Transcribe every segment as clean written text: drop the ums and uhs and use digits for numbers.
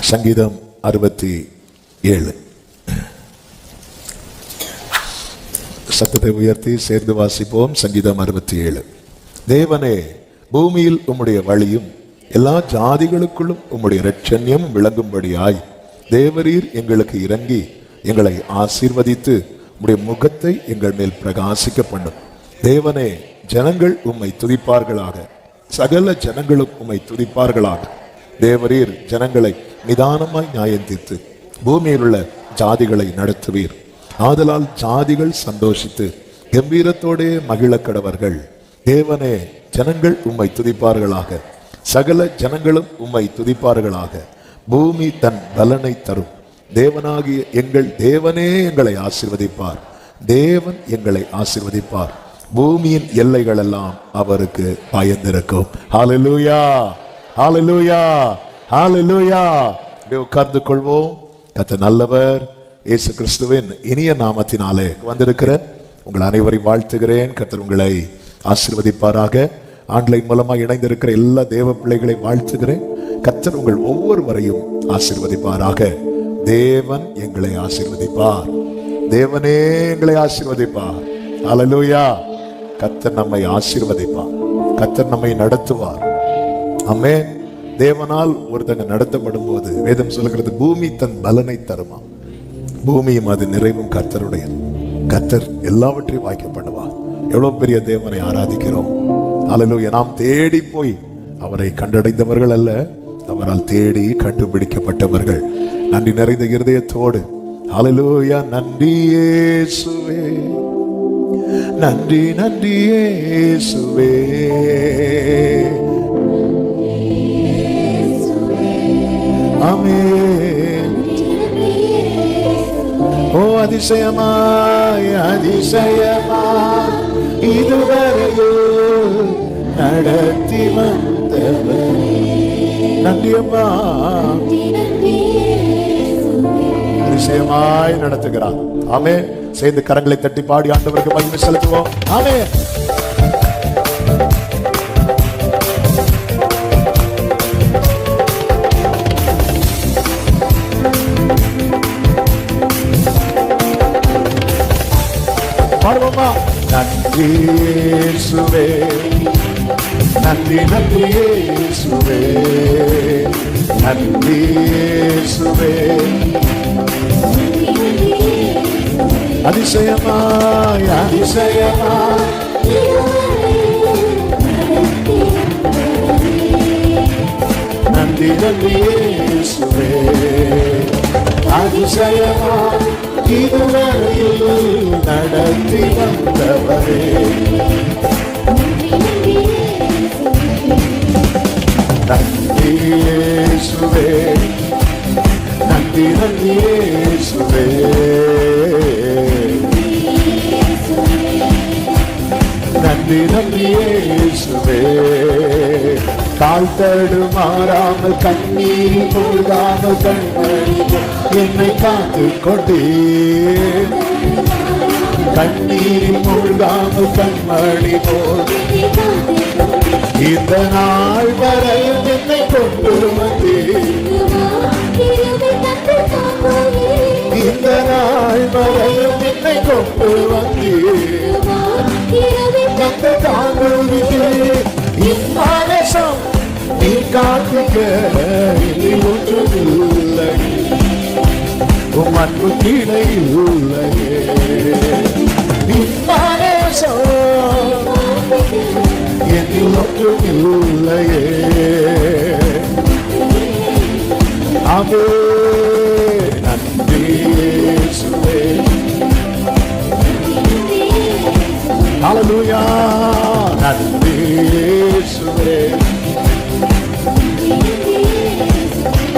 சங்கீதம் 67. சத்தத்தை உயர்த்தி சேர்ந்து வாசிப்போம். சங்கீதம் 67. தேவனே, பூமியில் உம்முடைய வழியும் எல்லா ஜாதிகளுக்குள்ளும் உம்முடைய இரட்சண்யம் விளங்கும்படியாய் தேவரீர் எங்களுக்கு இறங்கி எங்களை ஆசீர்வதித்து உம்முடைய முகத்தை எங்கள் மேல் பிரகாசிக்க பண்ணும். தேவனே, ஜனங்கள் உம்மை துதிப்பார்களாக, சகல ஜனங்களும் உம்மை துதிப்பார்களாக. தேவரீர் ஜனங்களை நிதானமாய் நியாயம் தீர்த்து பூமியில் உள்ள ஜாதிகளை நடத்துவீர். ஆதலால் ஜாதிகள் சந்தோஷித்து கம்பீரத்தோடே மகிழ கடவர்கள். தேவனே, ஜனங்கள் உம்மை துதிப்பார்களாக, சகல ஜனங்களும் உம்மை துதிப்பார்களாக. பூமி தன் பலனை தரும். தேவனாகிய எங்கள் தேவனே எங்களை ஆசீர்வதிப்பார். தேவன் எங்களை ஆசீர்வதிப்பார். பூமியின் எல்லைகள் எல்லாம் அவருக்கு பயந்திருக்கும். ஹல்லேலூயா, ஹல்லேலூயா, ஹல்லேலூயா. உட்கார்ந்து கொள்வோம். கர்த்தர் நல்லவர். இயேசு கிறிஸ்துவின் இனிய நாமத்தினாலே வந்திருக்கிற உங்கள் அனைவரையும் வாழ்த்துகிறேன். கர்த்தர் உங்களை ஆசீர்வதிப்பாராக. ஆன்லைன் மூலமாக இணைந்திருக்கிற எல்லா தேவ பிள்ளைகளை வாழ்த்துகிறேன். கர்த்தர் உங்கள் ஒவ்வொருவரையும் ஆசீர்வதிப்பாராக. தேவன் எங்களை ஆசீர்வதிப்பார். தேவனே எங்களை ஆசீர்வதிப்பார். ஹல்லேலூயா. கர்த்தர் நம்மை ஆசீர்வதிப்பார். கர்த்தர் நம்மை நடத்துவார். ஆமென். தேவனால் ஒருத்தங்க நடத்தப்படும் போது வேதம் சொல்லுகிறது, பூமி தன் பலனை தருமா. பூமியும் அது நிறைவும் கர்த்தருடையது. கர்த்தர் எல்லாவற்றையும் வாய்க்க பண்ணுவார். எவ்வளவு பெரிய தேவனை ஆராதிக்கிறோம். ஹல்லேலூயா. நாம் தேடி போய் அவரை கண்டடைந்தவர்கள் அல்ல, அவரால் தேடி கண்டுபிடிக்கப்பட்டவர்கள். நன்றி நிறைந்த இருதயத்தோடு ஹல்லேலூயா. நன்றி இயேசுவே, நன்றி நன்றி இயேசுவே. ஆமென். ஓ அதிசயமாய் அதிசயமாய் இதுவரையில் நடத்தி வந்தவர். நன்றியம்மா. அதிசயமாய் நடத்துகிறார். ஆமென். சேர்ந்து கரங்களை தட்டி பாடி ஆண்டவருக்கு மகிமை செலுத்துவோம். ஆமென். பாடுவோமா? நன்றி இயேசுவே, நன்றி நன்றி இயேசுவே, நன்றி இயேசுவே. அதிசயமாய் அதிசயமாய் நன்றி நன்றி இயேசுவே. அதிசயமாய் இதுவரையில் நடத்தி வந்தவரே. நன்றி இயேசுவே, நன்றி நன்றி இயேசுவே. நன்றி நன்றி இயேசுவே. கால் தடுமாறாமல் கண்ணீர் மூழ்காமல் கண்மணி என்னை காத்து கொண்டீர். கண்ணீர் மூழ்காமல் கண்மணி போல் இந்த நாள் வரையும் என்னை கொண்டு வந்தீர். இந்த நாள் வரையும் என்னை கொண்டு வந்தீர். இம்மானசம் நீ காட்டுக, இனி ஒன்றுமில்லை, உம் அன்பு கீழே இல்லையே. இம்மானசம் இனி ஒன்றுமில்லையே. ஆமென். நன்றி இயேசுவே. ஹல்லேலூயா. நன்றி இயேசுவே.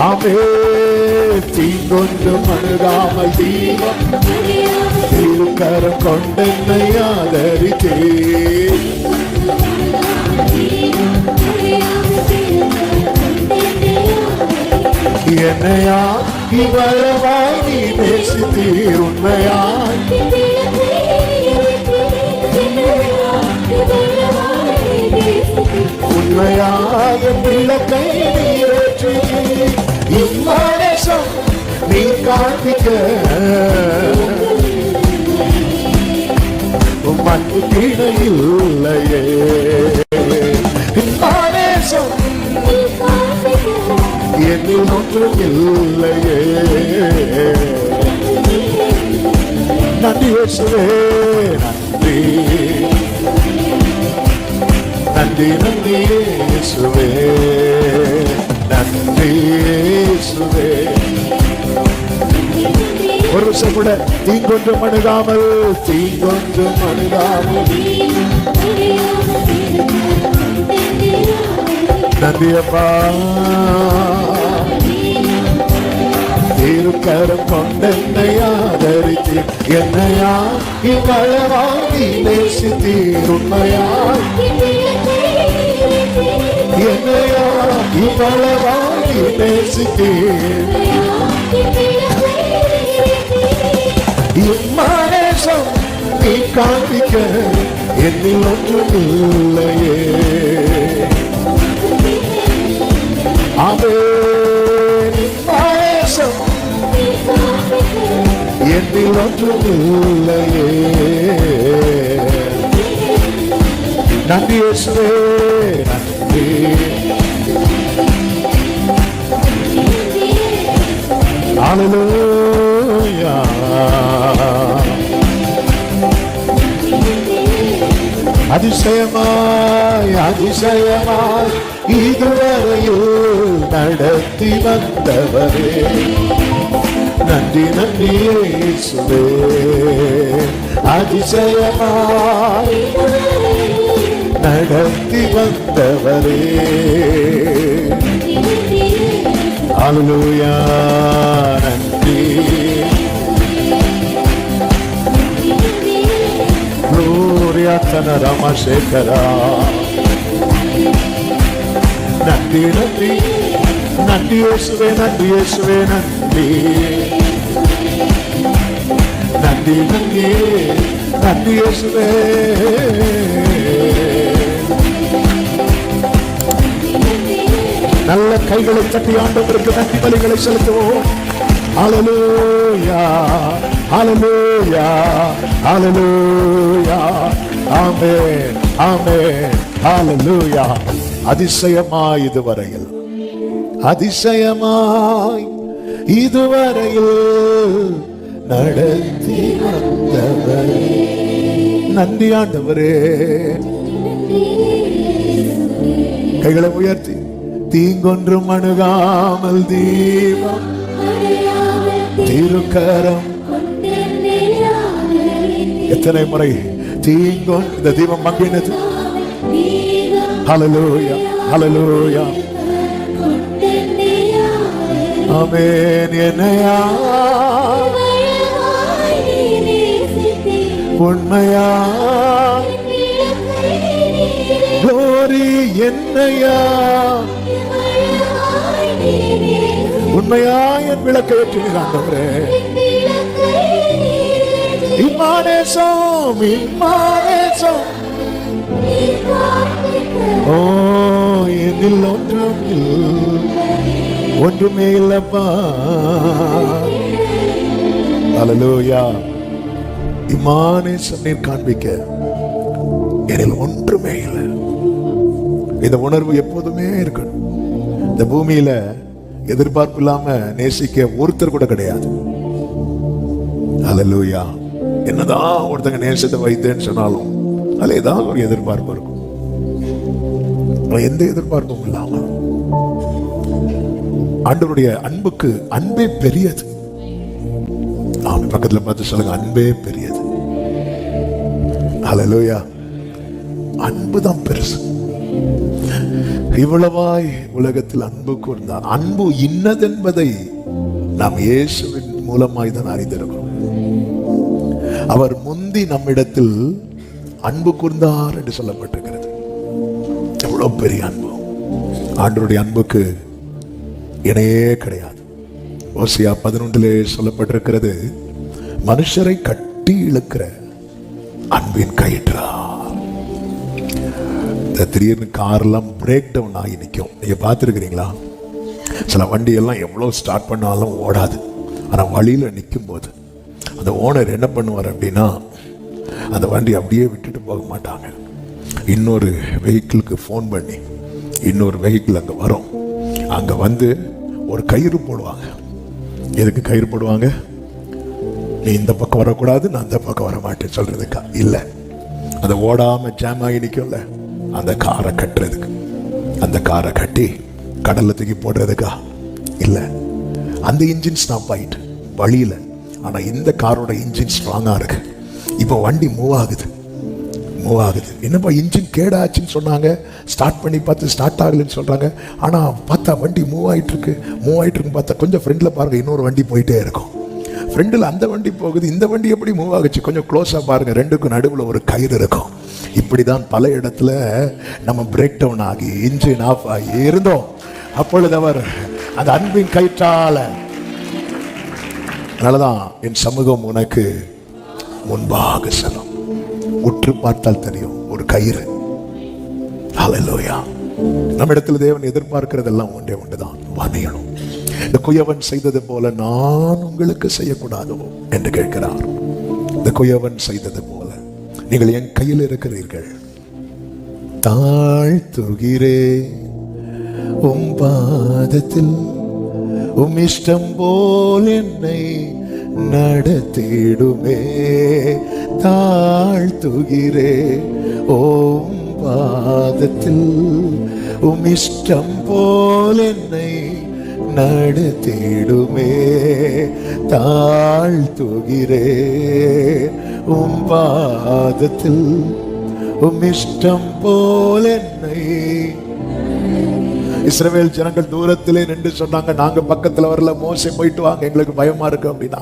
ஆமென். தீங்கொண்டு அணுகாமல் தீபம் திருக்கரம் கொண்டென்னை ஆதரித்தீர். என்னையா இவ்வளவாய் நீ நேசித்தீர். உண்மையாய் உண்மையாக விளக்கை நீரேற்றி காண்பிக்க அன்பு கிணையில்லையே. நேசம் என்னில் ஒன்றும் இல்லையே. நன்றி இயேசுவே, நன்றி நன்றி நன்றி இயேசுவே, நன்றி இயேசுவே. ஒரு வருஷம் கூட தீங்கொன்றும் அணுகாமல், தீங்கொன்றும் அணுகாமல். நன்றி அப்பா. திருக்கரம் கொண்டென்னை ஆதரித்து என்னையா இவ்வளவாகி நேசித்தீர். உண்மையா என்னையா இவ்வளவாகி நேசித்தீர். இம்மானேசம் நீ காண்பிக்க என்னில் ஒன்றும் இல்லையே. ஆமென். இம்மானேசம் என்னில் ஒன்றும் இல்லையே. நன்றி இயேசுவே, நன்றி. ஹல்லேலூயா. அதிசயமாய் அதிசயமாய் இதுவரையில் நடத்தி வந்தவரே, நன்றி நன்றி இயேசுவே. அதிசயமாய் நடத்தி வந்தவரே, ஹல்லேலூயா. நன்றி. gloria tanarama shekara. நன்றி நன்றி நன்றி இயேசுவே, நன்றி இயேசுவே, நன்றி நன்றி நன்றி நன்றி இயேசுவே. நல்ல கைகளை தட்டி ஆண்டவருக்கு நன்றி பலிகளை செலுத்துவோம். ஹல்லேலூயா, ஹல்லேலூயா, ஹல்லேலூயா. ஆமென், ஆமென், ஹல்லேலூயா. அதிசயமாய் இதுவரையில், அதிசயமாய் இதுவரையில் நடத்தி வந்தவரே, நன்றி ஆண்டவரே. கைகளை உயர்த்தி தீங்கொன்றும் அணுகாமல் தீபம் திருக்கரம். எத்தனை முறை தீங்கொன் இந்த தீபம் மங்கினது. ஹல்லேலூயா, ஹல்லேலூயா. ஆமென். என்னையா உண்மையா glory என்னையா உண்மையா என் விளக்கை ஏற்றினீர் ஆண்டவரே. இம்மானேசம், இம்மானேசம். ஓ என்னில் ஒன்றுமே இல்லப்பா. ஹல்லேலூயா. இம்மானேசம் நீர் காண்பிக்க என்னில் ஒன்றுமே இல்லை. இந்த உணர்வு எப்போதுமே இருக்கணும். இந்த பூமியில எதிர்பார்ப்பு இல்லாம நேசிக்க ஒருத்தர் கூட கிடையாது. ஹல்லேலூயா. என்னதான் ஒருத்தங்க நேசத்தை வைத்தேன்னு சொன்னாலும் அதுல ஏதாவது ஒரு எதிர்பார்ப்பு இருக்கும். எந்த எதிர்பார்ப்பும் இல்லாம ஆண்டவருடைய அன்புக்கு அன்பே பெரியது. பக்கத்துல பார்த்து சொல்லுங்க, அன்பே பெரியது. ஹல்லேலூயா. அன்புதான் பெருசு. இவ்வளவாய் உலகத்தில் அன்பு கூர்ந்தார். அன்பு இன்னதென்பதை நாம் இயேசுவின் மூலமாய் தான் அறிந்திருக்கிறோம். அவர் முந்தி நம்மிடத்தில் அன்பு கூர்ந்தார் என்று சொல்லப்பட்டிருக்கிறது. எவ்வளவு பெரிய அன்பு! ஆண்டவருடைய அன்புக்கு இணையே கிடையாது. ஓசியா 11 சொல்லப்பட்டிருக்கிறது, மனுஷரை கட்டி இழுக்கிற அன்பின் கயிற்றார். திடீர்னு கார்லாம் பிரேக் டவுன் ஆகி நிற்கும். நீங்க பார்த்துருக்கிறீங்களா? சில வண்டி எல்லாம் எவ்வளோ ஸ்டார்ட் பண்ணாலும் ஓடாது. ஆனால் வழியில் நிற்கும் போது அந்த ஓனர் என்ன பண்ணுவார் அப்படின்னா, அந்த வண்டி அப்படியே விட்டுட்டு போக மாட்டாங்க. இன்னொரு வெஹிக்கிளுக்கு ஃபோன் பண்ணி இன்னொரு வெஹிக்கிள் அங்கே வரும். அங்கே வந்து ஒரு கயிறு போடுவாங்க. எதுக்கு கயிறு போடுவாங்க? நீ இந்த பக்கம் வரக்கூடாது, நான் அந்த பக்கம் வர மாட்டேன்னு சொல்றதுக்கா? இல்லை, அதை ஓடாமல் ஜாம் ஆகி நிற்கும்ல, அந்த காரை கட்டுறதுக்கு. அந்த காரை கட்டி கடல்ல தூக்கி போடுறதுக்கா? இல்லை, அந்த இன்ஜின் ஸ்டாப் ஆயிட்டு வழியில். ஆனால் இந்த காரோட இன்ஜின் ஸ்ட்ராங்காக இருக்கு. இப்போ வண்டி மூவ் ஆகுது. என்னப்பா இன்ஜின் கேடாச்சுன்னு சொன்னாங்க, ஸ்டார்ட் பண்ணி பார்த்து ஸ்டார்ட் ஆகலைன்னு சொல்கிறாங்க. ஆனால் பார்த்தா வண்டி மூவ் ஆகிட்டு இருக்குன்னு பார்த்தா கொஞ்சம் ஃப்ரெண்டில் பாருங்கள், இன்னொரு வண்டி போயிட்டே இருக்கும். ஃப்ரெண்டில் அந்த வண்டி போகுது, இந்த வண்டி எப்படி மூவ் ஆகுச்சு? கொஞ்சம் க்ளோஸாக பாருங்கள், ரெண்டுக்கும் நடுவில் ஒரு கயிறு இருக்கும். இப்படி தான் பல இடத்துல நம்ம பிரேக் டவுன் ஆகி இன்ஜின் ஆஃப் ஆகி இருந்தோம். அப்பொழுது அவர் அந்த அன்பின் கயிற்றால, அதனாலதான் என் சமூகம் உனக்கு முன்பாக செல்லும். உற்று பார்த்தால் தெரியும், ஒரு கயிறு. ஹல்லேலூயா. நம்ம இடத்துல தேவன் எதிர்பார்க்கிறதெல்லாம் ஒன்றே ஒன்றுதான், வணியணும். இந்த குயவன் செய்தது போல நான் உங்களுக்கு செய்யக்கூடாதோ என்று கேட்கிறார். இந்த குயவன் செய்தது போல நீங்கள் என் கையில் இருக்கிறீர்கள். தாழ்த்துகிறே உம் பாதத்தில், உம் இஷ்டம் போல் என்னை நடத்திடுமே. தாழ்த்துகிறே ஓம் பாதத்தில், உம் இஷ்டம் போல் என்னை நடத்திடுமே. தாழ்த்துகிறே உம் பாதத்தில், உம் இஷ்டம் போல் என்னை. இஸ்ரவேல் ஜனங்கள் தூரத்திலே நின்று சொன்னாங்க, நாங்க பக்கத்துல வரல, மோசே போயிட்டு வாங்க, எங்களுக்கு பயமா இருக்கு அப்படின்னா.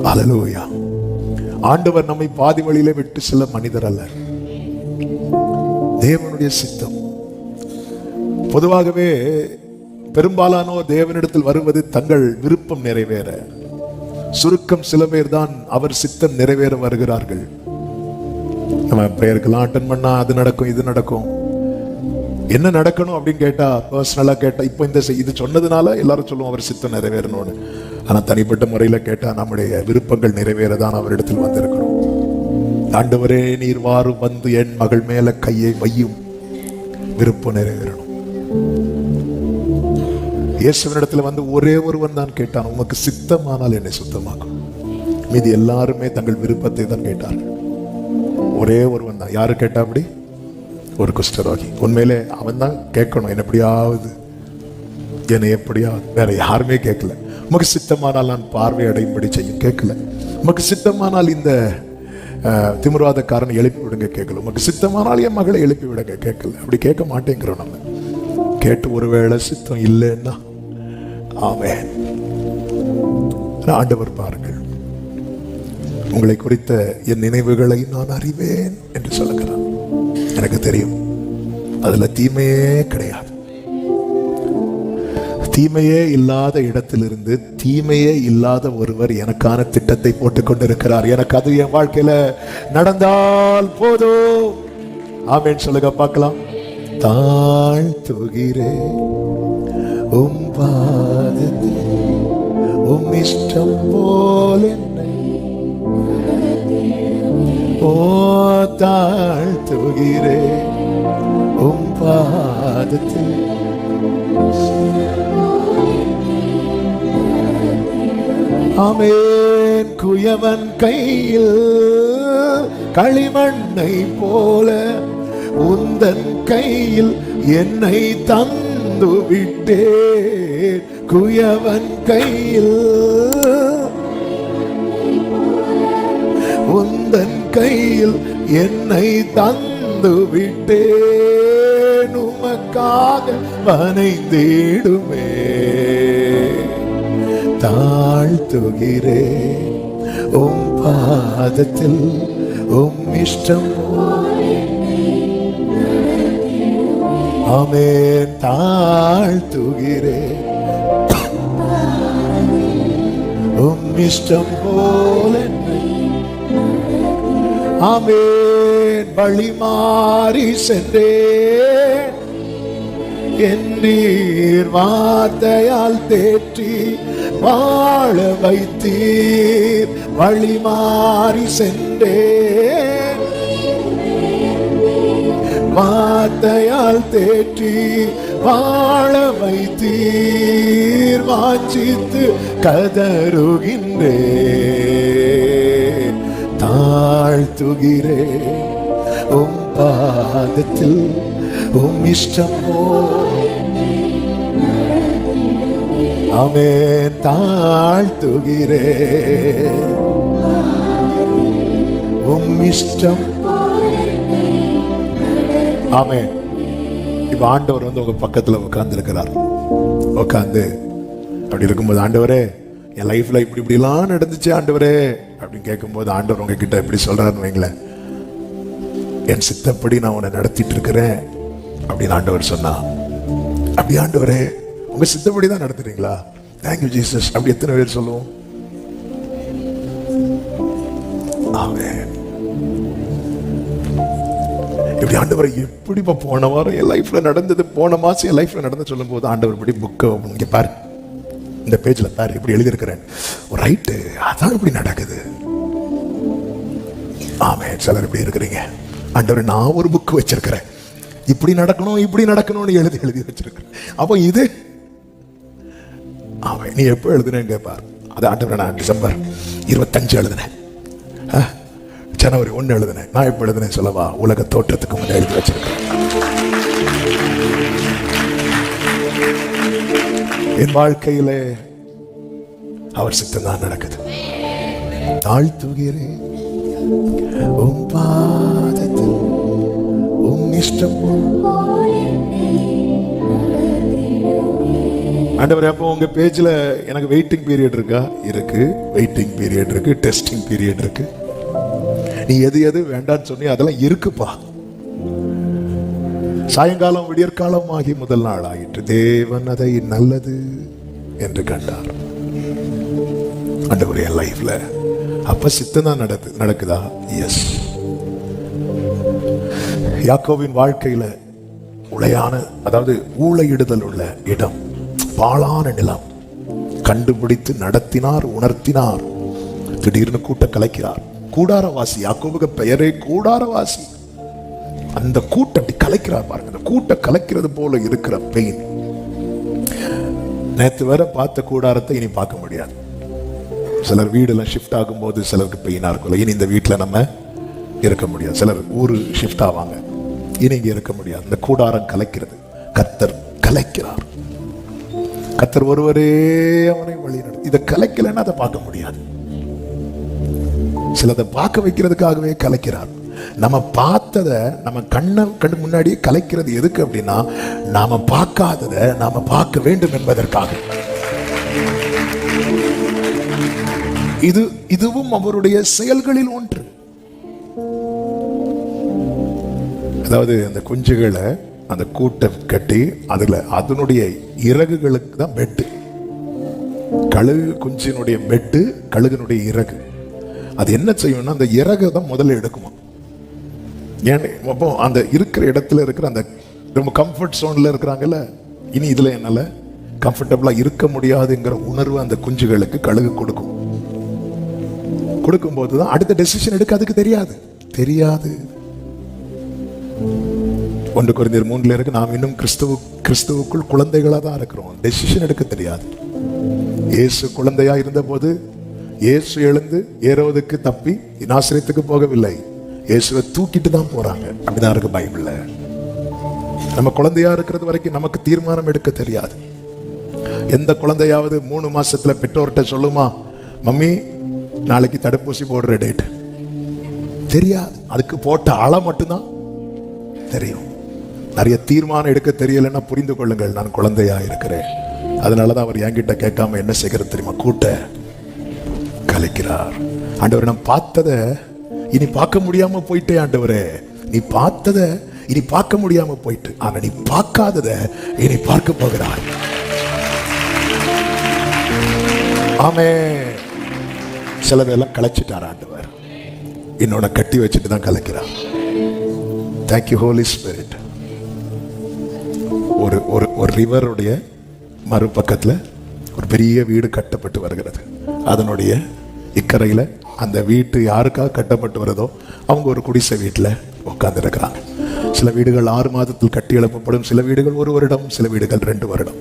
ஹல்லேலூயா. ஆண்டவர் நம்மை பாதி வழியிலே விட்டு செல்ல மனிதர் அல்ல, தேவனுடைய சித்தம். பொதுவாகவே பெரும்பாலானோர் தேவனிடத்தில் வருவது தங்கள் விருப்பம் நிறைவேற. சுருக்கம் சில பேர் தான் அவர் சித்தம் நிறைவேற வருகிறார்கள். நம்ம பிரேயருக்கெல்லாம் அட்டன் பண்ணா அது நடக்கும் இது நடக்கும். என்ன நடக்கணும் அப்படின்னு கேட்டா, பர்சனலா கேட்டா, இப்போ இந்த இது சொன்னதுனால எல்லாரும் சொல்லுவோம் அவர் சித்தம் நிறைவேறணும்னு. ஆனா தனிப்பட்ட முறையில கேட்டா நம்முடைய விருப்பங்கள் நிறைவேறதான் அவரிடத்தில் வந்திருக்கிறோம். ஆண்டவரே நீர் வாரும், வந்து என் மகள் மேல கையை வையும், விருப்பம் நிறைவேறணும். இயேசுவினிடத்துல வந்து ஒரே ஒருவன் தான் கேட்டான், உமக்கு சித்தமானால் என்னை சுத்தமாக்கும். மீதி எல்லாருமே தங்கள் விருப்பத்தை தான் கேட்டார்கள். ஒரே ஒருவன் தான். யாரு கேட்டா? அப்படி ஒரு குஷ்டரோகி. உண்மையிலே அவன் தான் கேட்கணும், என்ன எப்படியாவது, வேற யாருமே கேட்கல. உமக்கு சித்தமானால் நான் பார்வை அடையும்படி செய்யும் கேட்கல. உமக்கு சித்தமானால் இந்த திமிர்வாதக்காரனை எழுப்பி விடுங்க கேட்கல. உமக்கு சித்தமானால் என் மகளை எழுப்பி விடுங்க கேட்கல. அப்படி கேட்க மாட்டேங்கிறோம் நம்ம. கேட்டு ஒருவேளை சித்தம் இல்லைன்னா ஆமென். ஆண்டவர் பாருங்கள், உங்களை குறித்த என் நினைவுகளை நான் அறிவேன் என்று சொல்லுகிறார். எனக்கு தெரியும் அதுல தீமையே கிடையாது. தீமையே இல்லாத இடத்திலிருந்து தீமையே இல்லாத ஒருவர் எனக்கான திட்டத்தை போட்டுக் கொண்டிருக்கிறார். எனக்கு அது என் வாழ்க்கையில நடந்தால் போதும். ஆமென் சொல்லுங்க பார்க்கலாம். தாழ்த்துகிறே உம் பாதத்தில், உம் இஷ்டம் போல் என்னை. ஓ தாழ்த்துகிறே உம் பாதத்தில், ஆமென். குயவன் கையில் களிமண்ணை போல உந்தன் கையில் என்னை தந்து விட்டேன். குயவன் கையில் உந்தன் கையில் என்னை தந்து விட்டேன். உமக்காக வனைந்திடுமே. தாழ்த்துகிறே உம் பாதத்தில், உம் இஷ்டம். ஆமென். தாழ்த்துகிறே உம் இஷ்டம் போல. ஆமென். வழி மாறி சென்றேன், என்றீர் வார்த்தையால் தேற்றி வாழ வைத்தீர். வழி மாறி சென்றேன், வார்த்தையால் தேற்றி வாழ வைத்தீர். வாஞ்சித்து கதறுகின்றேன், தாழ்த்துகிறேன் உம் பாதத்தில். உம் இஷ்டமோ ஆமென், தாழ்த்துகிறேன் உம் இஷ்டம். ஆமென். இப்ப ஆண்டவர் உங்க பக்கத்துல உட்கார்ந்து இருக்கிறார். உட்கார்ந்து அப்படி இருக்கும்போது, ஆண்டவரே என் லைஃப்ல இப்படி எல்லாம் நடந்துச்சு ஆண்டவரே அப்படின்னு கேட்கும்போது, ஆண்டவர் உங்ககிட்ட எப்படி சொல்றாருன்னு வைங்களேன், என் சித்தப்படி நான் உன்னை நடத்திட்டு இருக்கிறேன் அப்படின்னு ஆண்டவர் சொன்னா. அப்படி ஆண்டவரே உங்க சித்தப்படி தான் நடத்துறீங்களா? Thank you Jesus. அப்படி எத்தனை பேர் சொல்லுவோம்? ஆமென். இப்படி ஆண்டவர் எப்படி போன வாரம் என் லைஃப்ல நடந்தது, போன மாசம் என் லைஃப்ல நடந்து சொல்லும் போது, ஆண்டவர் இப்படி புக்கை இங்க பாரு, இந்த பேஜ்ல பாரு இப்படி எழுதியிருக்கிறேன். ரைட்டு, அதான் இப்படி நடக்குது. ஆமென். சிலர் இப்படி இருக்கிறீங்க, ஆண்டவர் நான் ஒரு புக் வச்சிருக்கிறேன், இப்படி நடக்கணும் இப்படி நடக்கணும்னு எழுதி வச்சிருக்கிறேன். அப்போ இது அவன் நீ எப்போ எழுதுனேன்னு கேட்பார். அது ஆண்டவர் நான் டிசம்பர் 25 எழுதினேன், ஜனவரி 1 எழுதினேன். நான் எப்போ எழுதினேன் சொல்லவா? உலக தோற்றத்துக்கு முன்னே எழுதி வச்சிருக்கிறேன். என் வாழ்க்கையிலே அவர் சித்தம் தான் நடக்குது. தாழ்த்துகிறேன் உம் பாதத்தில், உம் இஷ்டம். ஆண்டவரே, அப்போ உங்க பேஜ்ல எனக்கு வெயிட்டிங் பீரியட் இருக்கா? இருக்கு. வெயிட்டிங் பீரியட் இருக்கு, டெஸ்டிங் பீரியட் இருக்கு. நீ எது எது வேண்டான்னு சொன்னி அதெல்லாம் இருக்குப்பா. சாயங்காலம் விடியற்காலம் ஆகி முதல் நாள் ஆயிற்று, தேவன் அதை நல்லது என்று கண்டார். ஆண்டவரே என் லைஃப்ல அப்ப சித்தம் தான் நடக்குதா? எஸ். யாக்கோவின் வாழ்க்கையில உளையான, அதாவது ஊளையிடுதல் உள்ள இடம், பாழான நிலம் கண்டுபிடித்து நடத்தினார், உணர்த்தினார். திடீர்னு கூட்ட கலைக்கிறார். கூடாரவாசி, யாக்கோபுக்கு பெயரே கூடாரவாசி. அந்த கூட்டத்தை கலைக்கிறார் பாருங்க. அந்த கூட்ட கலைக்கிறது போல இருக்கிற பெயின். நேற்று வரை பார்த்த கூடாரத்தை இனி பார்க்க முடியாது. சிலர் வீடெல்லாம் ஷிஃப்ட் ஆகும் போது சிலருக்கு பெயினா இருக்கும்ல, இனி இந்த வீட்டில் நம்ம இருக்க முடியாது. சிலர் ஊரு ஷிஃப்ட் ஆவாங்க, இனி இங்க இருக்க முடியாது. இந்த கூடாரம் கலைக்கிறது. கர்த்தர் கலைக்கிறார். கர்த்தர் ஒருவரே அவனை வழி நடத்தி. இதை கலைக்கலைன்னா அதை பார்க்க முடியாது. சிலதை பார்க்க வைக்கிறதுக்காகவே கலைக்கிறார். நம்ம பார்த்ததை நம்ம கண்ணு முன்னாடியே கலைக்கிறது எதுக்கு அப்படின்னா, நாம பார்க்காததை நாம பார்க்க வேண்டும் என்பதற்காக. இதுவும் அவருடைய செயல்களில் ஒன்று. அதாவது அந்த குஞ்சுகளை அந்த கூட்டை கட்டி அதுல அதனுடைய இறகுகளுக்கு தான் பெட்டு. கழுகு குஞ்சினுடைய பெட்டு, கழுகுனுடைய இறகு. அது என்ன செய்யும்னா, அந்த இறகு தான் முதல்ல எடுக்குமா. ஏன் அப்போ அந்த இருக்கிற இடத்துல இருக்கிற அந்த ரொம்ப கம்ஃபர்ட் ஜோன்ல இருக்கிறாங்கல்ல, இனி இதுல என்னால கம்ஃபர்டபுளா இருக்க முடியாதுங்கிற உணர்வு அந்த குஞ்சுகளுக்கு கழுகு கொடுக்கும் போதுதான் அடுத்த டெசிஷன் எடுக்க அதுக்கு தெரியாது. 1 கொரிந்தியர் 3 இருக்கு, நாம் இன்னும் கிறிஸ்துவுக்குள் குழந்தைகளா தான் இருக்கிறோம். டெசிஷன் எடுக்க தெரியாது. இயேசு குழந்தையா இருந்த போது இயேசு எழுந்து ஏரோதுக்கு தப்பி நாசரேத்துக்கு போகவில்லை, இயேசுவை தூக்கிட்டு தான் போறாங்க. அப்படிதான் இருக்கு பைபிள்ல. நம்ம குழந்தையா இருக்கிறது வரைக்கும் நமக்கு தீர்மானம் எடுக்க தெரியாது. எந்த குழந்தையாவது 3 மாசத்துல பெற்றோர்கிட்ட சொல்லுமா, மம்மி நாளைக்கு தடுப்பூசி போடுற டேட்? தெரியாது. அதுக்கு போட்ட அள மட்டும்தான் தெரியும். நிறைய தீர்மானம் எடுக்க தெரியலன்னா புரிந்து கொள்ளுங்கள், நான் குழந்தையா இருக்கிறேன். அதனாலதான் அவர் என்கிட்ட கேட்காம என்ன செய்கிறது தெரியுமா? கூட்ட கலைக்கிறார். ஆண்டவர், நான் பார்த்ததை இனி பார்க்க முடியாம போயிட்டே. ஆண்டவரே, நீ பார்த்ததை இனி பார்க்க முடியாம போயிட்டு, ஆனா நீ பார்க்காததை இனி பார்க்க போகிறாய். ஆமென். சிலதெல்லாம் கலைச்சிட்டார் ஆண்டவர், இன்னொன்னு கட்டி வச்சுட்டு தான் கலைக்கிறார். Thank you Holy Spirit. ஒரு ஒரு ஒரு ரிவருடைய மறுபக்கத்தில் ஒரு பெரிய வீடு கட்டப்பட்டு வருகிறது. அதனுடைய இக்கரையில் அந்த வீட்டு யாருக்காக கட்டப்பட்டு வருதோ அவங்க ஒரு குடிசை வீட்டில் உட்கார்ந்து இருக்கிறாங்க. சில வீடுகள் 6 மாதத்தில் கட்டி எழுப்பப்படும், சில வீடுகள் 1 வருடம், சில வீடுகள் 2 வருடம்.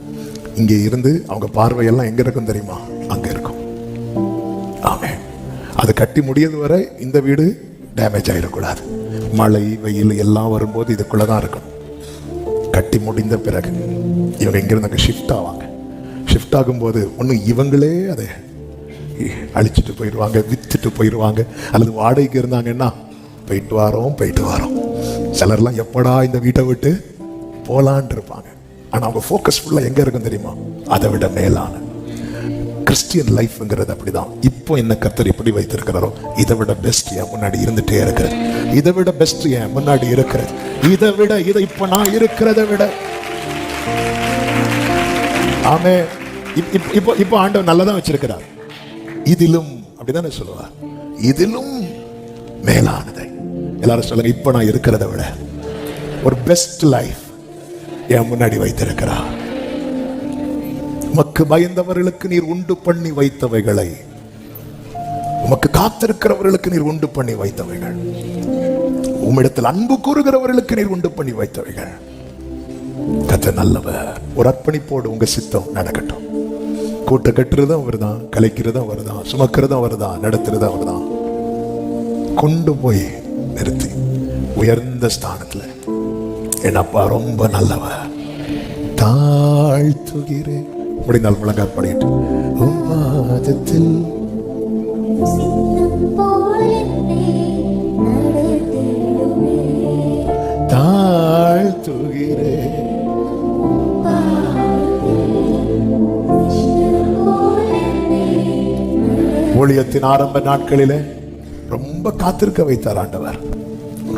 இங்கே இருந்து அவங்க பார்வையெல்லாம் எங்க இருக்கும் தெரியுமா? அங்க இருக்கும். ஆமே. அது கட்டி முடியது வரை இந்த வீடு டேமேஜ் ஆகிடக்கூடாது. மழை வெயில் எல்லாம் வரும்போது இதுக்குள்ளதான் இருக்கும். கட்டி முடிந்த பிறகு இவங்க எங்கிருந்து அங்கே ஷிஃப்ட் ஆவாங்க. ஷிஃப்ட் ஆகும்போது ஒன்று இவங்களே அதை அழிச்சிட்டு போயிடுவாங்க, வித்துட்டு போயிடுவாங்க, அல்லது வாடகைக்கு இருந்தாங்கன்னா போயிட்டு வரோம். சிலர்லாம் எப்படா இந்த வீட்டை விட்டு போலான் இருப்பாங்க. ஆனால் அவங்க ஃபோக்கஸ் ஃபுல்லாக எங்கே இருக்கும் தெரியுமா? அதை விட மேலான கிறிஸ்டியன் லைஃப்ங்கிறது அப்படிதான். இப்போ என்ன கர்த்தர் எப்படி வைத்திருக்கிறாரோ இதை விட பெஸ்ட் என் முன்னாடி இருந்துட்டே இருக்கிறது. இதை விட பெஸ்ட் என் முன்னாடி இருக்கிறது. இதை இப்போ நான் இருக்கிறத விட ஆமே. இப்போ ஆண்டவர் நல்லதான் வச்சிருக்கிறார். இதிலும் அப்படிதானே சொல்லுவார், இதிலும் மேலானதை. எல்லாரும் சொல்லுங்க, இப்ப நான் இருக்கிறத விட ஒரு பெஸ்ட் லைஃப் என் முன்னாடி வைத்திருக்கிறார். உமக்கு பயந்தவர்களுக்கு நீர் உண்டு பண்ணி வைத்தவைகளை, உமக்கு காத்திருக்கிறவர்களுக்கு நீர் உண்டு பண்ணி வைத்தவைகள், உம்மிடத்தில் அன்பு கூறுகிறவர்களுக்கு நீர் உண்டு பண்ணி வைத்தவைகள். கர்த்தர் நல்லவர். ஒரு அர்ப்பணிப்போடு உங்க சித்தம் நடக்கட்டும். கூட்ட கட்டுறதும் அவர்தான், கலைக்கிறதும் அவர்தான், சுமக்கிறதும் அவர்தான், நடத்துறதும் அவர்தான். கொண்டு போய் நிறுத்தி உயர்ந்த ஸ்தானத்துல என் அப்பா ரொம்ப நல்லவர். தாழ்த்துகிறேன். முடிந்தால் முழங்கால் படிட்டு உம்மாதத்தில் தாழ்த்துகிறேன். ஊழியத்தின் ஆரம்ப நாட்களிலே ரொம்ப காத்திருக்க வைத்தார் ஆண்டவர்.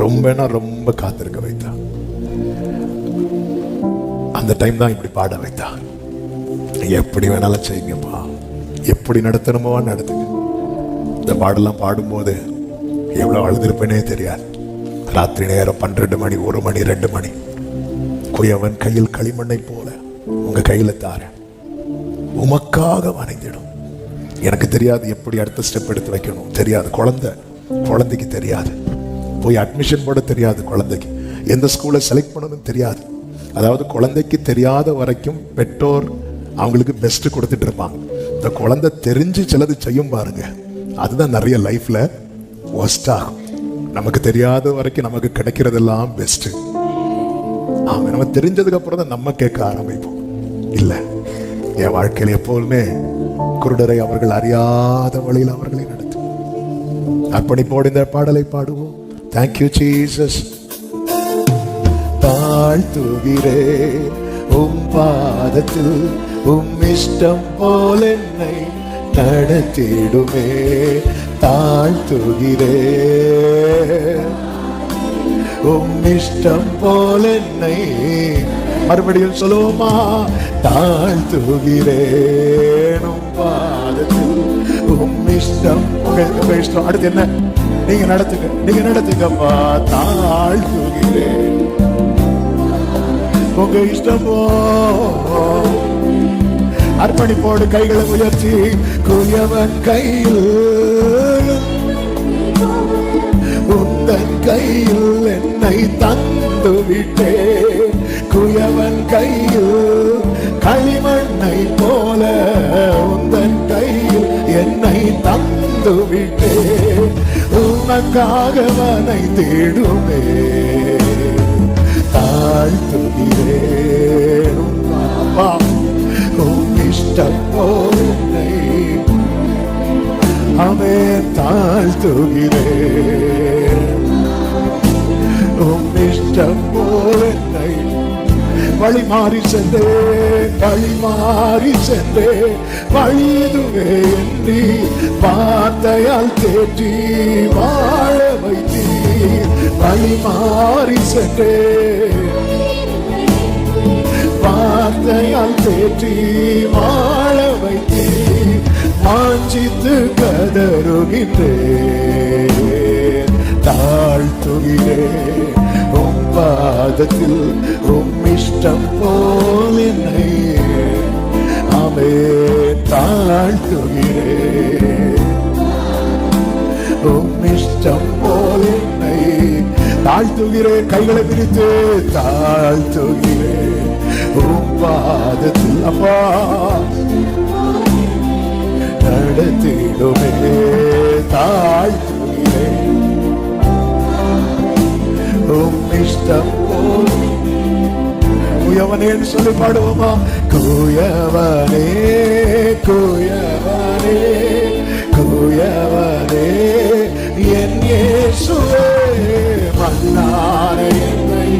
ரொம்ப காத்திருக்க வைத்தார். அந்த டைம் தான் இப்படி பாட வைத்தார். எப்படி வேணாலும் செய்யுங்கப்பா, எப்படி நடத்தணுமோ நடத்துங்க. இந்த பாடெல்லாம் பாடும்போது எவ்வளவு அழுதிருப்பேனே தெரியாது. ராத்திரி நேரம் 12 மணி, 1 மணி, 2 மணி. குயவன் கையில் களிமண்ணை போல உங்க கையில தார உமக்காக வணைந்திடும். எனக்கு தெரியாது எப்படி அடுத்த ஸ்டெப் எடுத்து வைக்கணும், தெரியாது. குழந்தைக்கு தெரியாது. போய் அட்மிஷன் போட தெரியாது. குழந்தைக்கு எந்த ஸ்கூலை செலக்ட் பண்ணணும்னு தெரியாது. அதாவது குழந்தைக்கு தெரியாத வரைக்கும் பெற்றோர் அவங்களுக்கு பெஸ்ட் கொடுத்துட்டு இருப்பாங்க. இந்த குழந்தை தெரிஞ்சு சிலது செய்யும் பாருங்க, அதுதான் நிறைய லைஃப்ல ஒஸ்ட் ஆகும். நமக்கு தெரியாத வரைக்கும் நமக்கு கிடைக்கிறதெல்லாம் பெஸ்ட். ஆமா, நம்ம தெரிஞ்சதுக்கு அப்புறம் தான் நம்ம கேட்க ஆரம்பிப்போம். இல்ல, என் வாழ்க்கையில எப்போதுமே குருடரை அவர்கள் அறியாத வழியில் அவர்களை நடத்தும். அர்ப்பணிப்போடு இந்த பாடலை பாடுவோம். Thank you Jesus. தாழ்த்துகிறேன் உம் பாதத்தில், உம் இஷ்டம் போல் என்னை நடத்திடுமே. தாழ்த்துகிறேன் உம் இஷ்டம் போல் என்னை, மறுபடியும் சொல்லுவோமா? தாழ்த்துகிறேன் உம் பாதத்தில், உம் இஷ்டம். உங்க இஷ்டம். அடுத்து என்ன? நீங்க நடத்துங்கப்பா. தாழ்த்துகிறேன் உங்க இஷ்டமோ. அர்ப்பணிப்போடு கைகளை உயர்த்தி, குயவன் கையில் உந்தன் கையில் என்னை தந்து விட்டேன். குயவன் கையில் களிமண்ணை போல உந்தன் கையில் என்னை தந்து விட்டேன். உனக்காக மனை தேடுமே. தாழ்த்துகிறேன் உம் இஷ்டம் போலை. அவன் தாழ்த்துகிறேன் உம் இஷ்டம் போலை. வழி மாறி சென்றேன், வழிதுவே எண்ணி வார்த்தையால் தேற்றி வாழ வைத்தீர். வழி மாறி சென்றேன், வார்த்தையால் தேற்றி வாழ வைத்தீர். வாஞ்சித்து கதறுகின்றேன், தாழ்த்துகிறேன் உம் பாதத்தில் இஷ்டம் போல் என்னை ஆமே தாழ்த்துகிறேன். இஷ்டம் போல் என்னை தாழ்த்துகிறேன். கைகளை விரித்து தாழ்த்துகிறேன் பாதத்தில். அப்பா நடத்திடுமே தாழ்த்துகிறேன். இஷ்டம் போல் குயவனே சொல்லி பாடுவோமா? குயவனே குயவனே குயவனே என் இயேசுவே, மன்னான என்னை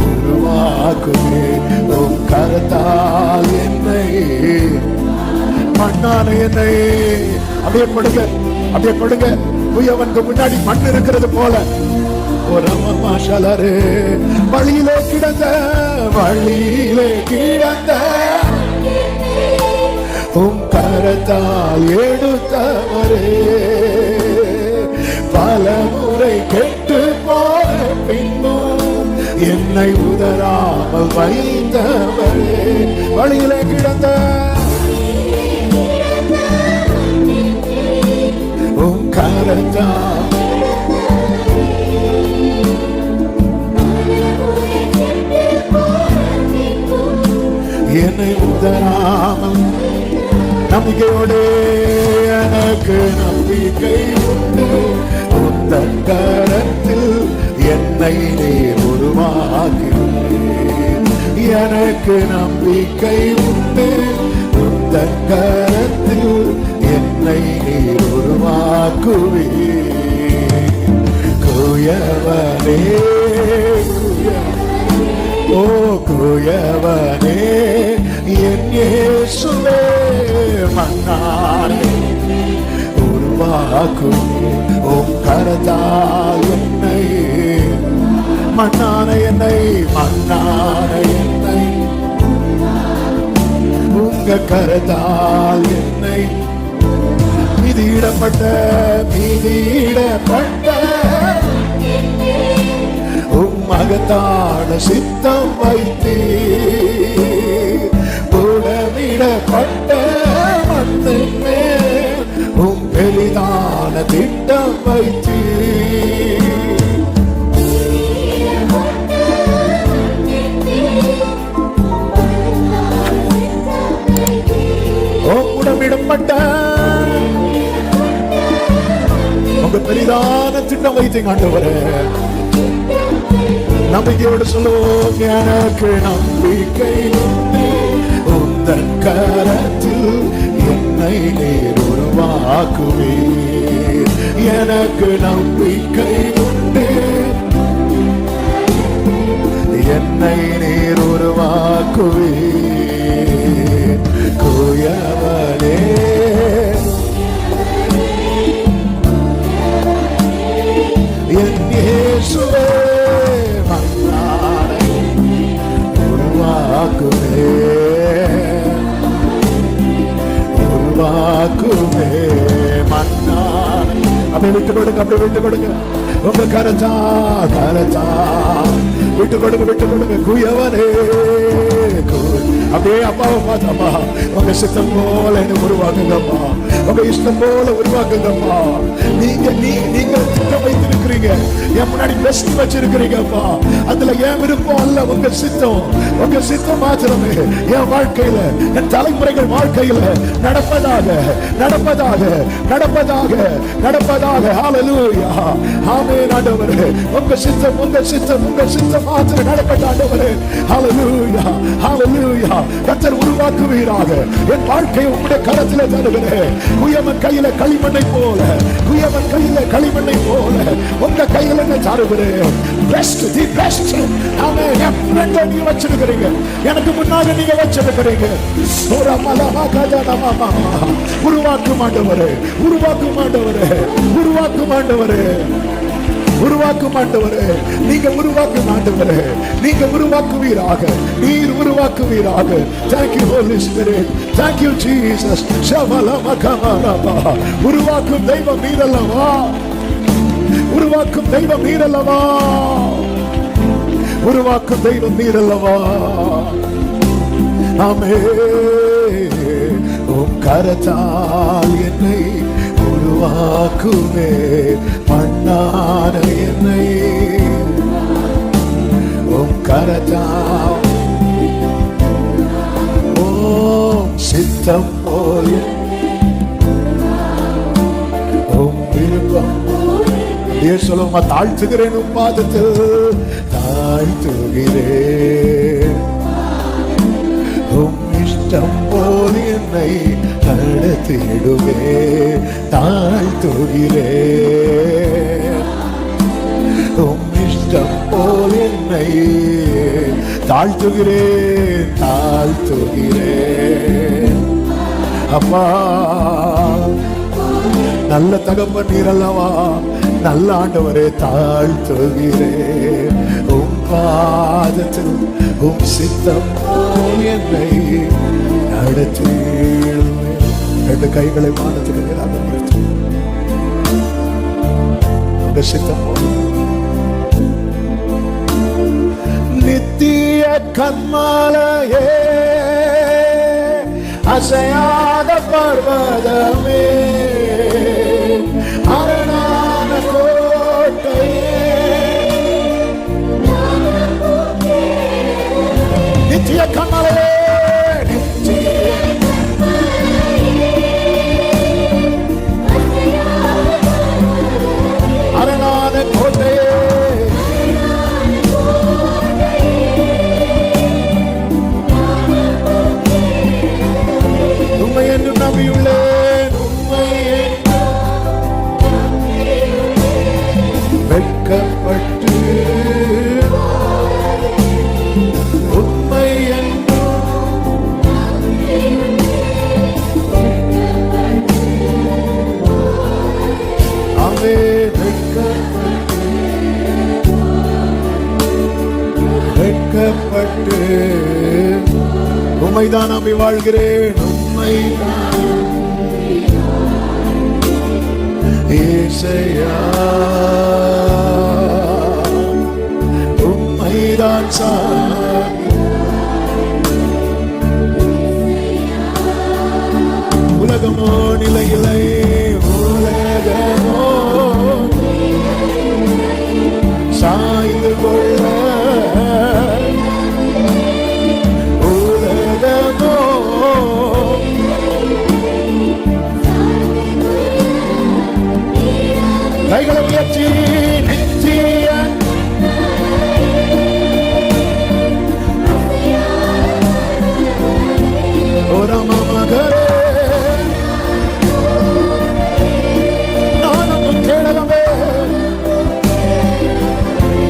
உருவாக்குவே உம் கரத்தால் என்னை. மண்ணான என்னை அப்படியே கொடுங்க, அப்படியே கொடுங்க. குயவனுக்கு முன்னாடி மண் இருக்கிறது போல ஒரு மாஷலரே வழியிலே கிடந்த வழியிலே கிடந்த உம் கரத்தால் எடுத்தவரே, பல முறை கெட்டு போன பின்னும் என்னை உதராமல் வைத்தவரே. வழியிலே கிடந்த உம் கரத்தால் என்னை உதராமல். நம்பிக்கையோடு எனக்கு நம்பிக்கை உண்டு, உந்தன் கரத்தில் என்னை நீ உருவாக்குகிறேன். எனக்கு நம்பிக்கை உண்டு, உந்தன் கரத்தில் என்னை நீ உருவாக்குவீர். குயவனே ஓ குயவனே என் இயேசுவே, மன்னானே உருவாக்கும் உம் கரத்தால் என்னை. மன்னான என்னை மன்னான என்னை உங்க கரத்தால் என்னை. மீதியிடப்பட்ட மகத்தான சித்தம் வைத்தீ, புடமிடப்பட்ட மண்ணின் மேல் உம் பெரிதான திட்டம் வைத்தீ. புடமிடப்பட்ட உங்க பெரிதான திட்டம் வைத்தீங்க ஆண்டவரே. நம்பிக்கையோடு சொல்லுவோம், எனக்கு நம்பிக்கை உண்டு, உந்தன் கரத்தில் என்னை நீர் உருவாக்குவீர். எனக்கு நம்பிக்கை உண்டு, என்னை நீர் உருவாக்குவீர். குயவனே என் இயேசுவே, உருவாக்குவே மன்னான். அப்படி விட்டு கொடுங்க, அப்படி விட்டு கொடுங்க. உங்க கரச்சா கரச்சா விட்டு கொடுங்க, விட்டு கொடுங்க. குயவனே அப்படியே அப்பாவை பார்த்தப்பா, உங்க சித்தம் போல என்ன உருவாக்குங்கப்பா, உங்க இஷ்டம் போல உருவாக்குங்கப்பா. நீங்க திட்டம் வைத்திருக்கிறீங்க, என் முன்னாடி பெஸ்ட் வச்சிருக்கிறீங்கப்பா. அதுல என் விருப்பம் அல்ல, உங்க சித்தம். உங்க சித்தம் மாத்திரமே என் வாழ்க்கையில, என் தலைமுறைகள் வாழ்க்கையில நடப்பதாக நடப்பதாக நடப்பதாக நடப்பதாக. ஹல்லேலூயா, ஆமென் ஆண்டவரே. உங்க சித்தம் உங்க சித்தம் உங்க சித்தம் மாத்திரம் நடப்பட்ட ஆண்டவரே. ஹல்லேலூயா ஹல்லேலூயா. கர்த்தர் உருவாக்குவீராக. என் வாழ்க்கையை உங்களுடைய கரத்தில் தருகிறேன். குயவன் கையில களிமண்ணை போல, குயவன் கையில களிமண்ணை போல உங்க கையில தருகிறேன். Best the best. Amen. N friend நீங்க வச்சிருக்கிறீங்க, எனக்கு முன்னாடி நீங்க வச்சிருக்கிறீங்க. உருவாக்கும் ஆண்டவரே, உருவாக்கும் ஆண்டவரே, உருவாக்கும் ஆண்டவரே, உருவாக்கும் ஆண்டவரே. நீங்க உருவாக்கும் ஆண்டவரே, நீங்க உருவாக்குவீராக, நீர் உருவாக்குவீராக. Thank you Holy Spirit, thank you Jesus. உருவாக்கும் தெய்வம் நீரல்லவா, உருவாக்கும் தெய்வம் நீரல்லவா. உருவாக்கும் தெய்வம் நீர் அல்லவா. ஆமே, உம் கரத்தால் என்னை உருவாக்குமே, மண்ணான என்னை உம் கரத்தால் ஓம் சித்தம் போல் உம் விருப்பம் சொல்லுமா. தாழ்த்துகிறேன் உம் பாதத்தில் தாழ்த்துகிறேன், உம் இஷ்டம் போல் என்னை நடத்திடுவே. தாழ்த்துகிறேன், உம் இஷ்டம் போல் என்னை தாழ்த்துகிறேன், தாழ்த்துகிறேன். அப்பா, நல்ல தகப்பன் நீர் அல்லவா, நல்ல ஆண்டவரே. தாழ்த்துகிறேன் உம் பாதத்தில், உம் சித்தம் போல் என்னை நடத்திடுவேன். ரெண்டு கைகளை வானத்துக்கு நேராக உயர்த்தி, உங்க சித்தம் போல் நித்திய கன்மலையே, அசையாத பர்வதமே, அரணான கோட்டையே, நித்திய கன்மலையே, அரணான கோட்டையே, உம்மை என்று நம்பியுள்ளேன், உம்மை வெட்கப்பட்டு உம்மை என்று அவே வெட்கப்பட்டு உம்மைதான் நம்பி வாழ்கிறேன். ஏசையா, உம்மைதான் உலகமோ நிலையில்லை, உலகமோ சாய்ந்து கொள்ள, உலகமோ கைகளை உயர்த்தி நித்திய ஒரு மகரே, நானும் கேளவே,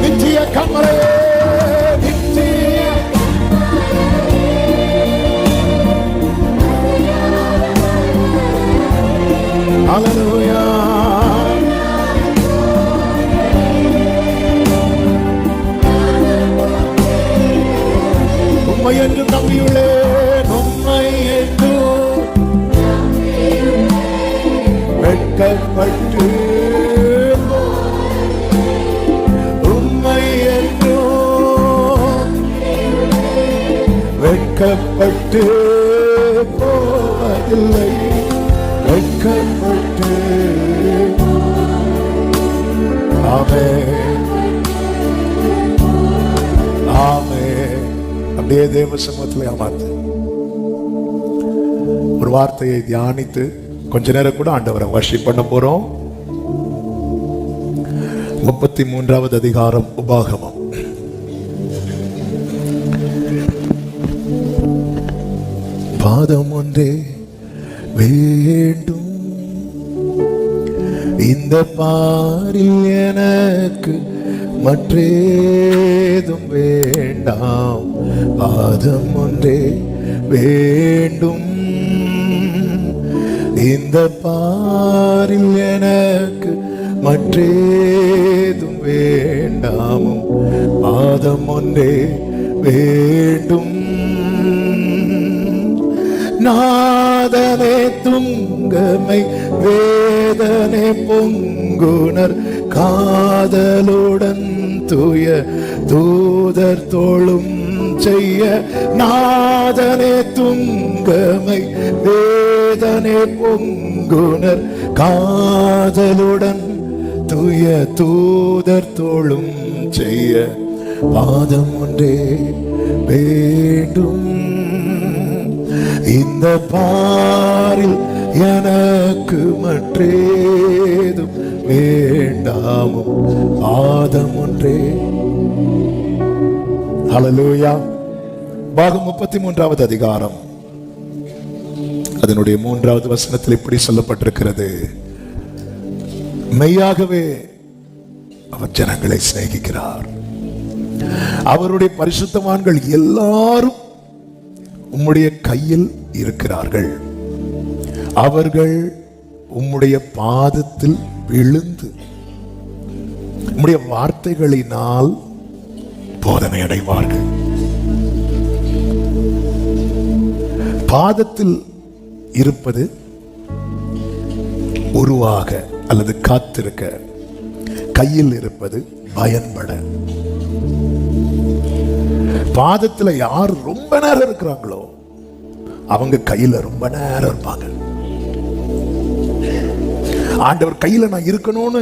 நித்திய கமலே, நித்திய ஹல்லேலூயா. உம்மை என்று நம்பியுள்ளேன், உம்மை என்று வெட்கப்பட்டு உம்மை என்று வெட்கப்பட்டு போவதில்லை, வெட்கப்பட்டு. ஆமென், ஆமென். அப்படியே தேவ சமூகத்தில் அமர்ந்து ஒரு வார்த்தையை தியானித்து கொஞ்ச நேரம் கூட ஆண்டவரை வர்ஷிப் பண்ண போறோம். 33வது அதிகாரம் உபாகமம். பாதம் ஒன்றே வேண்டும் இந்த பாரில் எனக்கு மற்றேதும் வேண்டாம். பாதம் ஒன்றே வேண்டும் இந்த பாரில் எனக்கு மற்றேதும் வேண்டாமும். பாதம் ஒன்றே வேண்டும். நாதனே துங்கமை வேதனை பொங்குனர் காதலுடன் தூய தூதர் தோளும் செய்ய நாதனே துங்கமை வேதனை பொங்குனர் காதலுடன் தூய தூதர் தோளும் செய்ய பாதம் ஒன்றே வேண்டும். இந்த பாரில் எனக்கு மற்றேதும் வேண்டாமும் பாதம் ஒன்றே. ஹல்லேலூயா. பாகம் 33வது அதிகாரம் அதனுடைய 3வது வசனத்தில் இப்படி சொல்லப்பட்டிருக்கிறது, மெய்யாகவே அவர் ஜனங்களை சிநேகிக்கிறார். அவருடைய பரிசுத்தவான்கள் எல்லாரும் உம்முடைய கையில் இருக்கிறார்கள். அவர்கள் உம்முடைய பாதத்தில் விழுந்து உம்முடைய வார்த்தைகளினால் போதனை அடைவார்கள். பாதத்தில் இருப்பது உருவாக அல்லது காத்திருக்க, கையில் இருப்பது பயன்பட. பாதத்துல யார் ரொம்ப நேரம் இருக்கிறாங்களோ அவங்க கையில ரொம்ப நேரம் இருப்பாங்க. ஆண்டவர் கையில நான் இருக்கணும்னு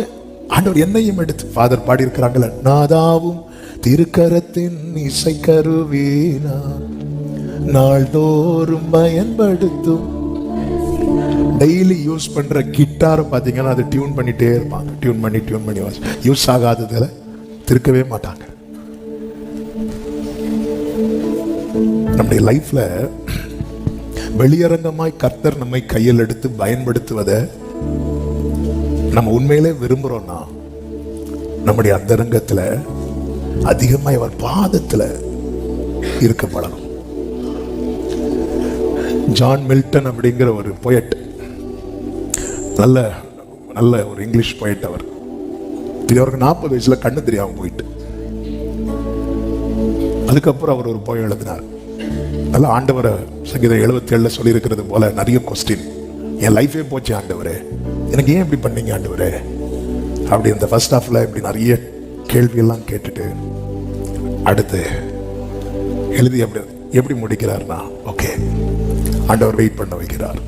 ஆண்டவர் என்னையும் எடுத்து ஃபாதர் பாடி இருக்கிறாங்கள, நாதாவும் திருக்கரத்தின் இசைக்கருவீனா நாள்தோறும் பயன்படுத்தும். டெய்லி யூஸ் பண்ற கிட்டாரை பாத்தீங்கன்னா அதை டியூன் பண்ணிட்டே இருப்பாங்க. டியூன் பண்ணி யூஸ் ஆகாததுல திருக்கவே மாட்டாங்க. நம்முடைய லைஃப்ல வெளியரங்கமாய் கர்த்தர் நம்மை கையில் எடுத்து பயன்படுத்துவதை நம்ம உண்மையிலே விரும்புறோம்னா நம்முடைய அந்தரங்கத்துல அதிகமாய் அவர் பாதத்துல இருக்கப்படணும். ஜான் மில்டன் அப்படிங்கிற ஒரு பொயட், நல்ல நல்ல ஒரு இங்கிலீஷ் பொயட். அவருக்கு 40 வயசுல கண்ணு தெரியாம போயிட்டு, அதுக்கப்புறம் அவர் ஒரு போயம் எழுதினார். நல்ல ஆண்டவரை சங்கீதம் 77 சொல்லி இருக்கிறது போல நிறைய கொஸ்டின். என் லைஃபே போச்சு ஆண்டவரே, எனக்கு ஏன் இப்படி பண்ணீங்க ஆண்டவரே அப்படி இந்த ஃபர்ஸ்ட் ஹாஃப்ல இப்படி நிறைய கேள்வி எல்லாம் கேட்டுட்டு அடுத்து எழுதி எப்படி முடிக்கிறார்னா, ஓகே ஆண்டவர் வெயிட் பண்ண வைக்கிறார்.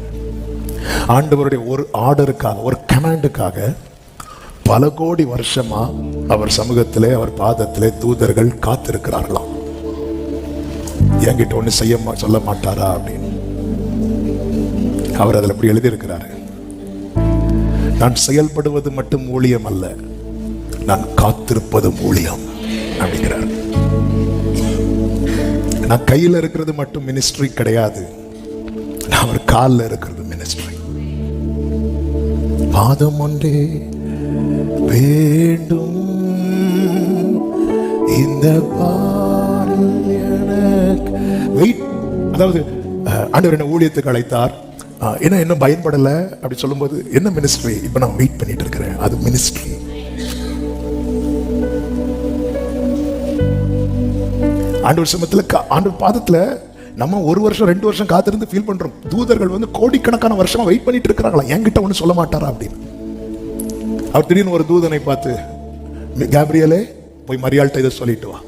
ஆண்டவருடைய ஒரு ஆர்டருக்காக, ஒரு கமாண்டுக்காக பல கோடி வருஷமா அவர் சமூகத்திலே, அவர் பாதத்திலே தூதர்கள் காத்திருக்கிறார்களாம். என்கிட்ட ஒண்ணு சொல்ல மாட்டாரா அப்படின்னு. அவர் அதில் எப்படி எழுதியிருக்கிறாரு, நான் செயல்படுவது மட்டும் ஊழியம் அல்ல, நான் காத்திருப்பது ஊழியம் அப்படிங்கிறார். நான் கையில் இருக்கிறது மட்டும் மினிஸ்ட்ரி கிடையாது, அவர் காலில் இருக்கிறது மினிஸ்ட்ரி. பாதம் ஒன்றே வேண்டும், இந்த பாரில் எனக்கு வெயிட். அதாவது ஆண்டவர் என்ன ஊழியத்துக்கு அழைத்தார், என்ன இன்னும் பயன்படல அப்படி சொல்லும்போது என்ன மினிஸ்ட்ரி, இப்ப நான் வெயிட் பண்ணிட்டு இருக்கிறேன், அது மினிஸ்ட்ரி. ஆண்டவர் சமத்துல, ஆண்டவர் பாதத்துல நம்ம 1 வருஷம் 2 வருஷம் காத்திருந்து ஃபீல் பண்றோம். தூதர்கள் வந்து கோடிக்கணக்கான வருஷமா வெயிட் பண்ணிட்டு இருக்கிறாங்களா, என்கிட்ட ஒண்ணு சொல்ல மாட்டாரா அப்படின்னு. அவர் திடீர்னு ஒரு தூதனை பார்த்து, கேப்ரியலே போய் மரியாள்கிட்ட இதை சொல்லிட்டு வா,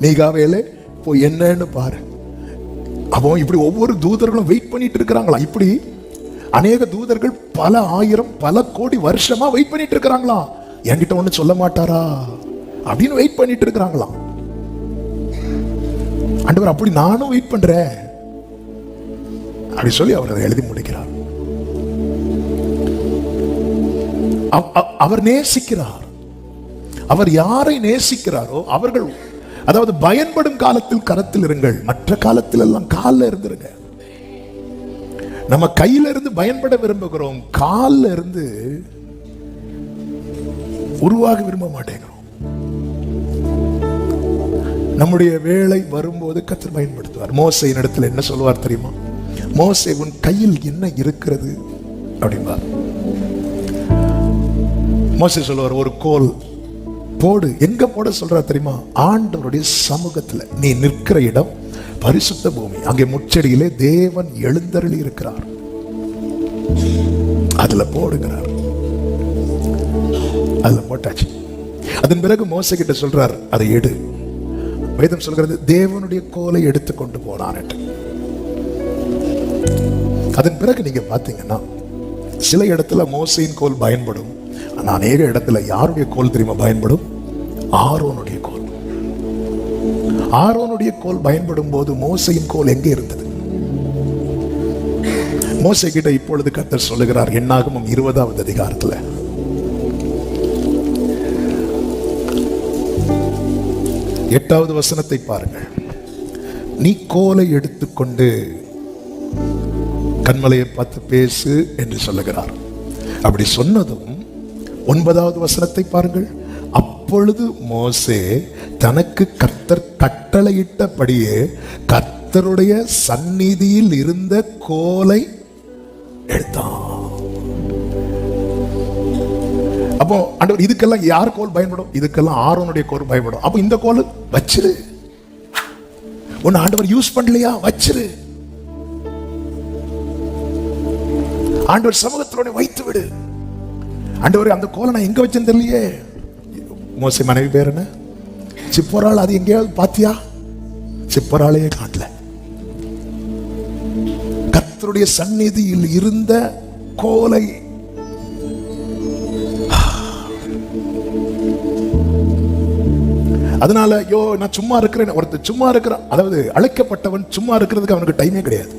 மீகாவேலே போய் என்னன்னு பாரு. அப்போ இப்படி ஒவ்வொரு தூதர்களும் வெயிட் பண்ணிட்டு இருக்கிறாங்களா. இப்படி அநேக தூதர்கள் பல ஆயிரம் பல கோடி வருஷமா வெயிட் பண்ணிட்டு இருக்கிறாங்களா, என்கிட்ட ஒண்ணு சொல்ல மாட்டாரா அப்படின்னு வெயிட் பண்ணிட்டு இருக்கிறாங்களாம். ஆண்டவர் அப்படி நானும் வெயிட் பண்றேன் அப்படி சொல்லி அவர் அதை எழுதி முடிக்கிறார். அவர் நேசிக்கிறார். அவர் யாரை நேசிக்கிறாரோ அவர்கள், அதாவது பயன்படும் காலத்தில் கரத்தில் இருங்கள், மற்ற காலத்தில் எல்லாம் காலில் இருந்துருங்க. நம்ம கையில இருந்து பயன்பட விரும்புகிறோம், காலில் இருந்து உருவாக விரும்ப மாட்டேங்கிறோம். நம்முடைய வேலை வரும்போது கர்த்தர் பயன்படுத்துவார். மோசேயின் இடத்துல என்ன சொல்லுவார் தெரியுமா, மோசே உன் கையில் என்ன இருக்கிறது அப்படின்பார். மோசே சொல்லுவார், ஒரு கோல் போடு. எங்க போட சொல்றார் தெரியுமா, ஆண்டவருடைய சமூகத்துல. நீ நிற்கிற இடம் பரிசுத்த பூமி, அங்கே முச்செடியிலே தேவன் எழுந்தருளி இருக்கிறார், அதுல போடுகிறார். அதுல போட்டாச்சு. அதன் பிறகு மோசே கிட்ட சொல்றார், அதை எடு. வேதம் சொல்கிறது தேவனுடைய கோலை எடுத்துக்கொண்டு போனான் என்று. அதன் பிறகு நீங்க பாத்தீங்கன்னா சில இடத்துல மோசையின் கோல் பயன்படும். ஆனா அநேக இடத்துல யாருடைய கோல் தெரியுமா பயன்படும்? ஆரோனுடைய கோல். ஆரோனுடைய கோல் பயன்படும் போது மோசையின் கோல் எங்கே இருந்தது? மோசே கிட்ட இப்பொழுது கர்த்தர் சொல்லுகிறார், என்னாகமம் 20வது அதிகாரத்துல 8வது வசனத்தை பாருங்கள். நீ கோலை எடுத்துக்கொண்டு கன்மலையை பார்த்து பேசு என்று சொல்லுகிறார். அப்படி சொன்னதும் 9வது வசனத்தை பாருங்கள். அப்பொழுது மோசே தனக்கு கர்த்தர் கட்டளையிட்டபடியே கர்த்தருடைய சந்நிதியில் இருந்த கோலை எடுத்தான். அப்போ ஆண்டவர் இதுக்கெல்லாம் யார் கோல் பயன்படும்? இதுக்கெல்லாம் ஆரோனுடைய கோல் பயன்படும். அப்போ இந்த கோல் வச்சிரு. ஒன்னு ஆண்டவர் யூஸ் பண்ணலையா? வச்சிரு. ஆண்டவர் சமூகத்தோட வைத்து விடு. ஆண்டவர் அந்த கோலை நான் எங்க வச்சேன்னு தெரியலையே. மோசே மனைவி பேர் என்ன? சிப்போராள். அது எங்கேயாவது பாத்தியா? சிப்போராளையே காட்டல. கர்த்தருடைய சந்நிதியில் இருந்த கோலை. அதனால யோ நான் சும்மா இருக்கிறேன். ஒருத்தர் சும்மா இருக்கிறான், அதாவது அழைக்கப்பட்டவன் சும்மா இருக்கிறதுக்கு அவனுக்கு டைமே கிடையாது.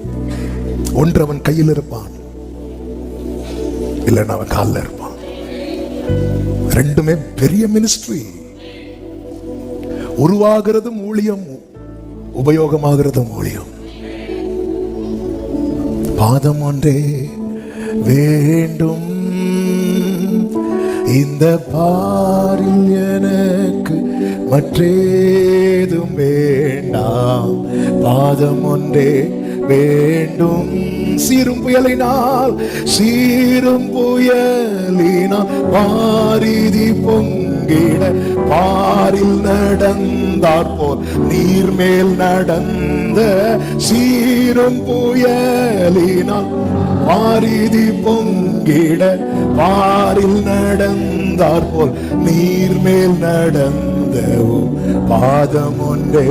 ஒன்று அவன் கையில் இருப்பான், இல்லைன்னா அவன் காலில் இருப்பான். ரெண்டுமே பெரிய மினிஸ்ட்ரி. உருவாகிறதும் ஊழியம், உபயோகமாகிறதும் ஊழியம். பாதம் ஒன்றே வேண்டும் இந்த பாரில் எனக்கு மற்றேதும் வேண்டாம். பாதம் ஒன்றே வேண்டும். சீரும் புயலினால் வாரிதி பொங்கிட பாரில் நடந்தார் போல் நீர் மேல் நடந்த சீரும் புயலினால் வாரிதி பொங்கிட பாரில் நடந்தார் போல் நீர் மேல் நடந்த பாதம் ஒன்றே.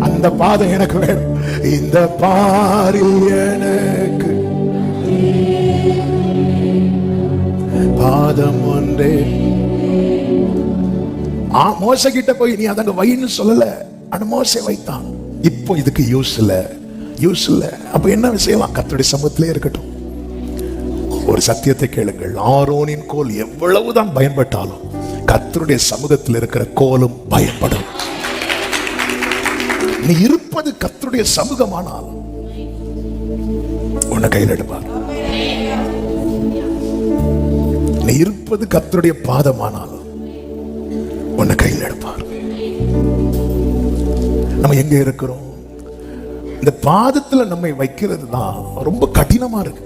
அந்த பாதம் எனக்கு வேணும். இந்த பாரில் எனக்கு பாதம் ஒன்றே. மோசே கிட்ட போய் நீ அதங்க வைன்னு சொல்லல. ஆனா மோசே வைத்தான். இப்போ இதுக்கு யூஸ் இல்ல. அப்ப என்ன செய்யலாம்? கர்த்தருடைய சமூகத்திலே இருக்கட்டும். ஒரு சத்தியத்தை கேளுங்கள். ஆரோனின் கோல் எவ்வளவுதான் பயன்பட்டாலும் கர்த்தருடைய சமூகத்தில் இருக்கிற கோலும் பயப்படும். நீ இருப்பது கர்த்தருடைய சமூகமானால் உன்னை கையில் எடுப்பார். நீ இருப்பது கர்த்தருடைய பாதமானால் உன்னை கையில் எடுப்பார். நம்ம எங்க இருக்கிறோம்? இந்த பாதத்துல நம்மை வைக்கிறது தான் ரொம்ப கடினமா இருக்கு.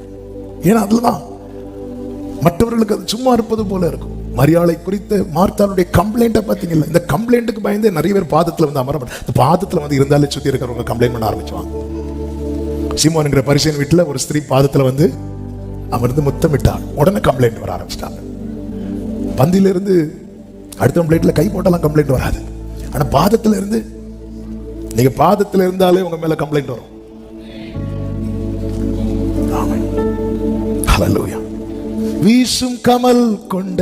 ஏன்னா அதுலதான் மற்றவர்களுக்கு அது சும்மா இருப்பது போல இருக்கும். மரியாதை குறித்து மார்த்தாளுடைய கம்ப்ளைண்ட்டை பார்த்தீங்கல்ல. இந்த கம்ப்ளைண்ட்டுக்கு பயந்து நிறைய பேர் பாதத்தில் வந்து அமர மாட்டாங்க. இந்த பாதத்தில் வந்து இருந்தாலே சுற்றி இருக்கிறவங்க கம்ப்ளைண்ட் பண்ண ஆரம்பிச்சுவாங்க. சீமோன்ங்கிற பரிசேயன் வீட்டில் ஒரு ஸ்திரீ பாதத்தில் வந்து அமர்ந்து முத்தமிட்டாள். உடனே கம்ப்ளைண்ட் வர ஆரம்பிச்சிட்டாங்க. பந்தியிலிருந்து அடுத்த பிளேட்ல கை போட்டாலாம் கம்ப்ளைண்ட் வராது. ஆனா பாதத்தில் இருந்து, நீங்க பாதத்தில் இருந்தாலே உங்க மேல கம்ப்ளைண்ட் வரும். ஹல்லேலூயா. வீசும் கமல் கொண்ட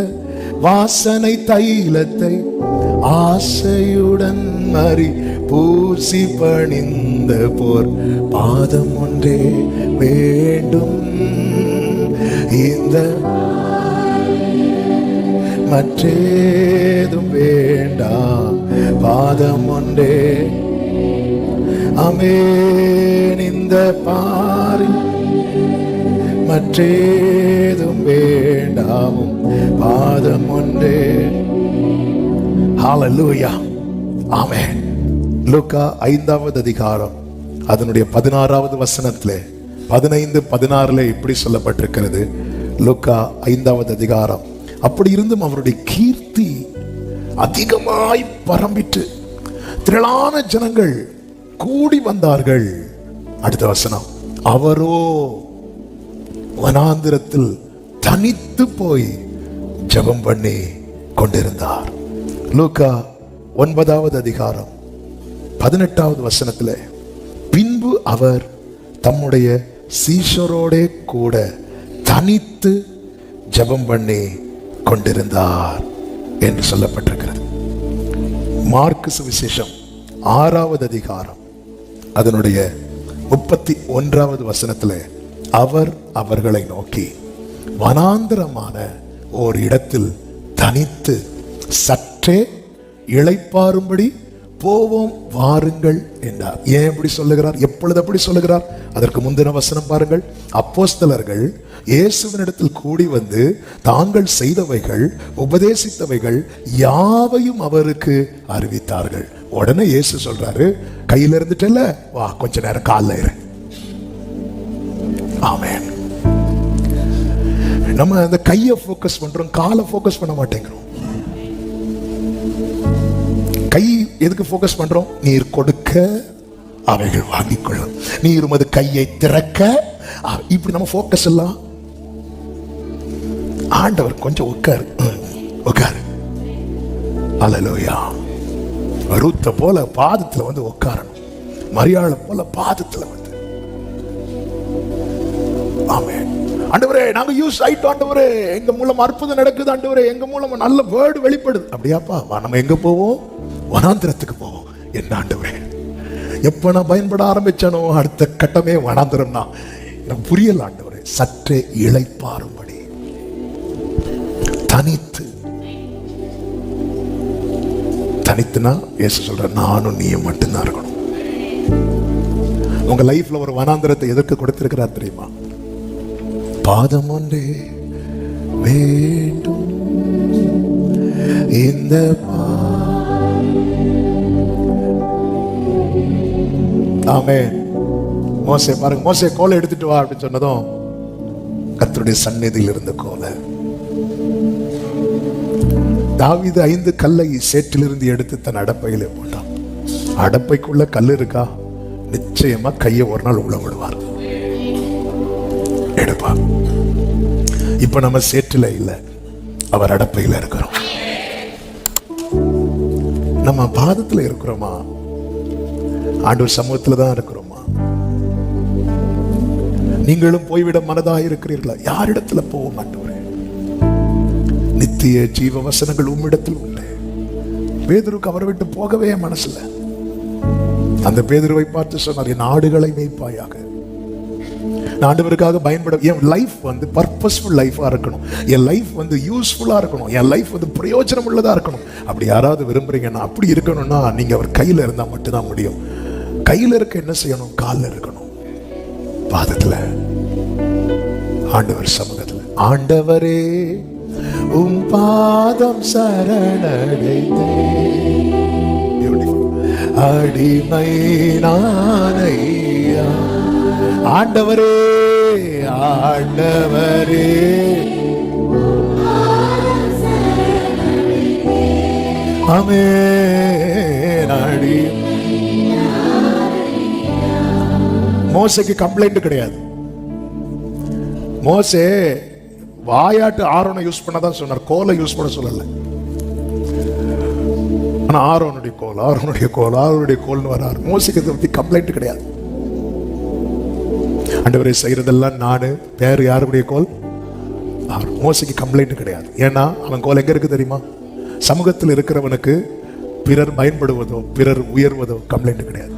வாசனை தைலத்தை ஆசையுடன் மறி பூசி பணிந்த போர் பாதம் ஒன்றே வேண்டும். இந்த மற்றேதும் வேண்டாம். பாதம் ஒன்றே. ஆமென். இந்த பாரில் மற்றேதும் வேண்டாமும் பாதம் ஒன்றே. ஹல்லேலூயா. ஆமென். லூக்கா 5வது அதிகாரம் அதனுடைய 16வது வசனத்திலே 15-16 இப்படி சொல்லப்பட்டிருக்கிறது. லூக்கா 5வது அதிகாரம். அப்படி இருந்தும் அவருடைய கீர்த்தி அதிகமாய் பரம்பிட்டு திரளான ஜனங்கள் கூடி வந்தார்கள். அடுத்த வசனம், அவரோ வனாந்திரத்தில் தனித்து போய் ஜெபம் பண்ணி கொண்டிருந்தார். லூக்கா 9வது அதிகாரம் 18வது வசனத்துல, பின்பு அவர் தம்முடைய சீஷரோடே கூட தனித்து ஜெபம் பண்ணி கொண்டிருந்தார் என்று சொல்லப்பட்டிருக்கிறது. மார்க்கு சுவிசேஷம் 6வது அதிகாரம் அதனுடைய 31வது வசனத்துல, அவர் அவர்களை நோக்கி வனாந்தரமான ஓர் இடத்தில் தனித்து சற்றே இளைப்பாறும்படி போவோம் வாருங்கள் என்றார். ஏன் இப்படி சொல்லுகிறார்? எப்பொழுது அப்படி சொல்லுகிறார்? அதற்கு முந்தின வசனம் பாருங்கள். அப்போஸ்தலர்கள் இயேசுவினிடத்தில் கூடி வந்து தாங்கள் செய்தவைகள் உபதேசித்தவைகள் யாவையும் அவருக்கு அறிவித்தார்கள். உடனே இயேசு சொல்றாரு, கையில இருந்துட்டல, வா கொஞ்ச நேரம் கால்ல இரு. ஆமென். நம்ம அந்த கையை போக்கஸ் பண்றோம், காலை போக்கஸ் பண்ண மாட்டேங்கிறோம். கை எதுக்கு போக்கஸ் பண்றோம்? நீர் கொடுக்க அவைகள் வாங்கிக் கொள்ளும், நீர் உமது கையை திறக்க. இப்படி நம்ம போக்கஸ் எல்லாம். ஆண்டவர் கொஞ்சம் உட்காரு உட்காரு. அல்லேலூயா. ரூத்த போல பாதத்துல வந்து உட்காரணும், மரியாதை போல பாதத்துல வந்து. ஆமென். ஆண்டவரே நாங்க யூஸ் ஆயிட்டோம், ஆண்டவரே எங்க மூலம் அற்புதம் நடக்குது, ஆண்டவரே எங்க மூலம் நல்ல வேர்டு வெளிப்படுது. அப்படியாப்பா, நம்ம எங்க போவோம்? வனாந்திரத்துக்கு போவோம். என்ன ஆண்டவரே, எப்ப நான் பயன்பட ஆரம்பிச்சானோ அடுத்த கட்டமே வனாந்திரம்னா எனக்கு புரியல. ஆண்டவரே சற்றே இளைப்பாறும்படி தனித்துனா இயேசு சொல்ற, நானும் நீயும் மட்டும்தான் இருக்கணும். உங்க லைஃப்ல ஒரு வனாந்திரத்தை எதற்கு கொடுத்திருக்கிறார் தெரியுமா? பாதம் ஒன்றே வேண்டும் இந்த ஆமென். மோசே பாருங்க, மோசே கோலை எடுத்துட்டு வா அப்படின்னு சொன்னதும் கர்த்தருடைய சந்நிதியில் இருந்த கோலை. தாவீது 5 கல்லை சேற்றிலிருந்து எடுத்து தன் அடப்பையிலே போட்டான். அடப்பைக்குள்ள கல் இருக்கா? நிச்சயமா கையை ஒரு நாள் உள்ள விடுவார், எடுப்பா. இப்ப நம்ம சேற்றில இல்ல, அவர் அடப்பையில இருக்கிறோம். நம்ம பாதத்துல இருக்கிறோமா? ஆண்டவர் சமூகத்துல தான் இருக்கிறோமா? நீங்களும் போய்விட மனதாக இருக்கிறீர்களா? யாரிடத்துல போவோம்? ஆண்டவரே, நித்திய ஜீவ வசனங்கள் உம்மிடத்தில் உண்டு. பேதுருக்கு அவரை விட்டு போகவே மனசுல. அந்த பேதுருவை பார்த்து சொன்னார், என் ஆடுகளை மேய்ப்பாயாக. ஆண்டவருக்காக பயன்பட, என் லைஃப் வந்து பர்பஸ்ஃபுல் லைஃபா இருக்கணும், என் லைஃப் வந்து யூஸ்ஃபுல்லா இருக்கணும், என் லைஃப் வந்து பிரயோஜனம் உள்ளதா இருக்கணும். அப்படி யாராவது விரும்புறீங்கன்னா, அப்படி இருக்கணும்னா நீங்க அவர் கையில இருந்தா மட்டும்தான் முடியும். கையில இருக்க என்ன செய்யணும்? காலில் இருக்கணும், பாதத்துல, ஆண்டவர் சமூகத்துல. ஆண்டவரே உம் பாதம் சரணடைந்தேன், அடிமை நானையா. ஆண்டவரே ஆண்டவரே ஆமென். அடி மோசேக்கு கம்ப்ளைண்ட் கிடையாது. மோசே வாயாட்டு ஆரோனை யூஸ் பண்ணதான் சொன்னார், கோலை யூஸ் பண்ண சொல்லல. ஆனா ஆரோனுடைய கோல்னு வராரு. மோசேக்கு பத்தி கம்ப்ளைண்ட் கிடையாது. ஆண்டவரே செய்யறதெல்லாம் நானு, பேரு யாருடைய கோல்? மோசேக்கு கம்ப்ளைண்ட் கிடையாது. ஏன்னா அவன் கோல் எங்க இருக்கு தெரியுமா? சமூகத்தில் இருக்கிறவனுக்கு பிறர் பயன்படுவதோ பிறர் உயர்வதோ கம்ப்ளைண்ட் கிடையாது.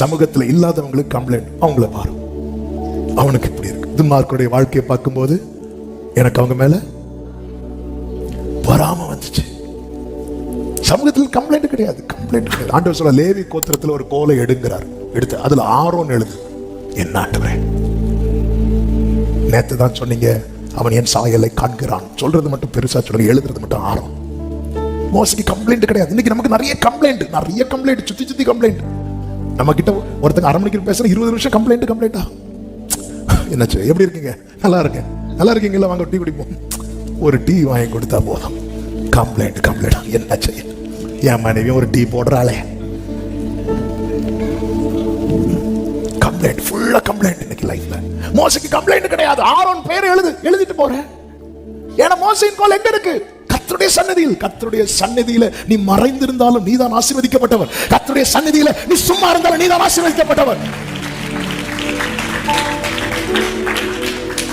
சமூகத்தில் இல்லாதவங்களுக்கு கம்ப்ளைண்ட். அவங்கள பாரு, அவனுக்கு இப்படி இருக்கு. துன்மார்க்கருடைய வாழ்க்கையை பார்க்கும்போது எனக்கு அவங்க மேல பொறாமை வந்துச்சு. சமூகத்தில் கம்ப்ளைண்ட் கிடையாது. ஆண்டவர் சொல்ல, லேவி கோத்திரத்தில் ஒரு கோலை எடுங்கிறார். எடுத்து அதுல ஆரோன் எழுது. என்ன ஆண்டவரே, நேத்து தான் சொன்னீங்க அவன் என் சாயலை காண்கிறான். சொல்றது மட்டும் பெருசா சொல்லுங்க, எழுதுறது மட்டும் ஆரோன். மோசடி கம்ப்ளைண்ட் கிடையாது. இன்னைக்கு நமக்கு நிறைய கம்ப்ளைண்ட், சுத்தி கம்ப்ளைண்ட். நம்ம கிட்ட ஒருத்தங்க 1/2 மணிக்கு பேசுற 20 நிமிஷம் கம்ப்ளைண்டா. என்னாச்சு, எப்படி இருக்கீங்க? நல்லா இருக்கீங்களா? வாங்க டீ குடிப்போம். ஒரு டீ வாங்கி கொடுத்தா போதும், கம்ப்ளைண்ட். என்ன செய்ய, என் மனைவி ஒரு டீ போடுறாளே, கம்ப்ளைண்ட், ஃபுல்லா கம்ப்ளைண்ட் இன்னைக்கு லைஃப்ல. மோசைக்கு கம்ப்ளைண்ட் கிடையாது. ஆரோன் பேரை எழுதிட்டு போறேன். ஏன்னா மோசையின் கோல் எங்க இருக்கு? கர்த்தருடைய சந்நிதியில், கர்த்தருடைய சந்நிதியில நீ மறைந்திருந்தாலும் நீதான் ஆசீர்வதிக்கப்பட்டவர். கர்த்தருடைய சந்நிதியில நீ சும்மா இருந்தாலும் நீதான் ஆசீர்வதிக்கப்பட்டவர்.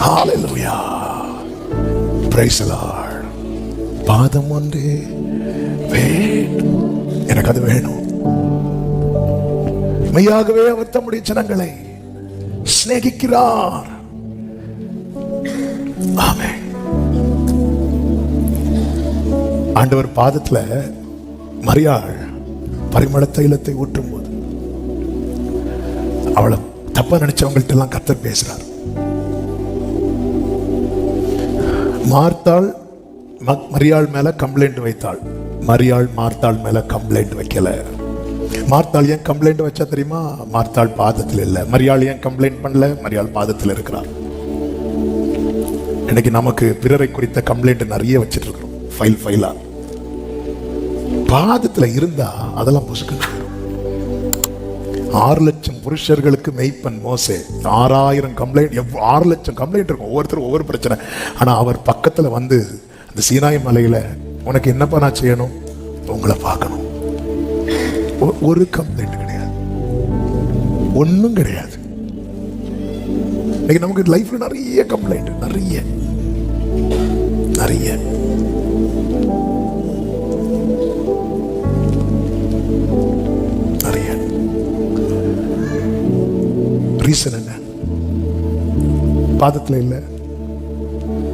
ஹalleluya, praise the Lord. பாதம் ஒன்றே வேண்டும், எனக்கு அது வேணும். மெய்யாகவே அவர் தம்முடைய ஜனங்களை சிநேகிக்கிறார். ஆமென். ஆண்டவர் பாதத்துல மரியாள் பரிமள தைலத்தை ஊற்றும் போது அவளை தப்பா நினைச்சவங்கள்ட்ட எல்லாம் கர்த்தர் பேசுறார். மார்த்தாள் மரியாள் மேல கம்ப்ளைண்ட் வைத்தாள். மரியாள் மார்த்தாள் மேல கம்ப்ளைண்ட் வைக்கல. மார்த்தாள் ஏன் கம்ப்ளைண்ட் வச்சா தெரியுமா? மார்த்தாள் பாதத்தில் இல்ல. மரியாள் ஏன் கம்ப்ளைண்ட் பண்ணல? மரியாள் பாதத்தில் இருக்கிறார். இன்னைக்கு நமக்கு பிறரை குறித்த கம்ப்ளைண்ட் நிறைய வச்சிட்டு இருக்கிறோம், ஃபைலா. பாதத்துல இருந்தா அதெல்லாம் புசுக்கு. 6 லட்சம் புருஷர்களுக்கு மெய்ப்பன் மோசே. 6000 கம்ப்ளைண்ட், 6 லட்சம் கம்ப்ளைண்ட் இருக்கும், ஒவ்வொருத்தரும் ஒவ்வொரு பிரச்சனை. ஆனா அவர் பக்கத்துல வந்து அந்த சீனாய் மலையில, உனக்கு என்னப்பா நான் செய்யணும்? உங்களை பார்க்கணும். ஒரு கம்ப்ளைண்ட் கிடையாது, ஒன்னும் கிடையாது. இன்னைக்கு நமக்கு லைஃப்ல நிறைய கம்ப்ளைண்ட், நிறைய நிறைய. ரீசன் என்ன? பாதத்துல இல்ல.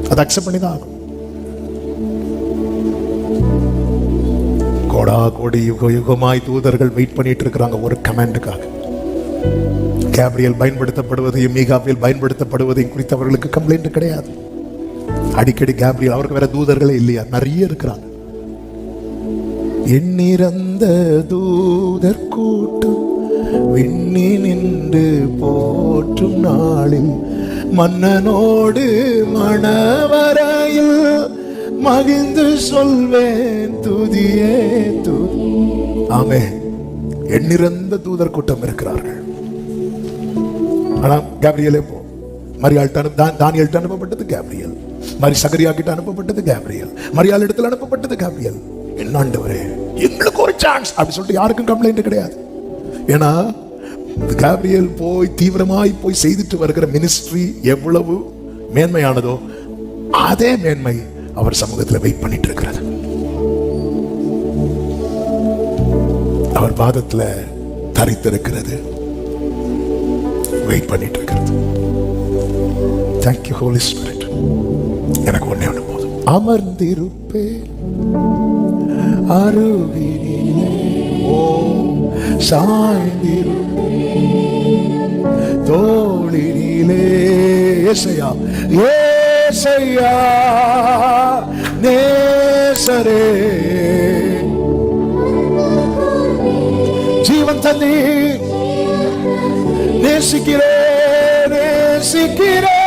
அதை அக்செப்ட் பண்ணிதான் ஆகும். கோடா கோடி யுக யுகமாய் தூதர்கள் வெயிட் பண்ணிட்டு இருக்கிறாங்க ஒரு கமாண்டுக்காக. கேப்ரியல் பயன்படுத்தப்படுவதையும் மீகாவில் பயன்படுத்தப்படுவதையும் குறித்து அவர்களுக்கு கம்ப்ளைண்ட் கிடையாது. அடிக்கடி கேப்ரியல், அவருக்கு வேற தூதர்களே இல்லையா? நிறைய இருக்கிறாங்க. எண்ணிறந்த தூதர் கூட்டம் விண்ணி நின்று போற்றும் நாளில் மன்னனோடு மணவரையில் மகிழ்ந்து சொல்வேன் துதியே துதி. ஆமென். எண்ணிறந்த தூதர் கூட்டம் இருக்கிறார்கள். ஆனா கேப்ரியலே போ. தானியேல் அனுப்பப்பட்டது கேப்ரியல். சகரியா கிட்ட அனுப்பப்பட்டது கேப்ரியல். மரியாள் இடத்துல அனுப்பப்பட்டது கேப்ரியல். என்ன ஆண்டவரே, எங்களுக்கு ஒரு சான்ஸ் அப்படி சொல்லிட்டு யாருக்கும் கம்ப்ளைண்ட் கிடையாது. ஏன்னா கேப்ரியல் போய் தீவிரமாய் போய் செய்துட்டு வருகிற மினிஸ்ட்ரி எவ்வளவு மேன்மையானதோ அதே மேன்மை அவர் சமூகத்தில் வெயிட் பண்ணிட்டு இருக்கிறது. அவர் பாதத்தில் தரித்திருக்கிறது, வெயிட் பண்ணிட்டு இருக்கிறது. Thank you Holy Spirit. எனக்கு ஒண்ணே ஒண்ணு போதும். அமர்ந்திருப்பேன் அருகினிலே, ஓ சாய்ந்திருப்பேன் தோளினிலே. ஏசையா ஏசையா நேசரே, ஜீவன் தந்தி நேசிக்கிறே நேசிக்கிறே,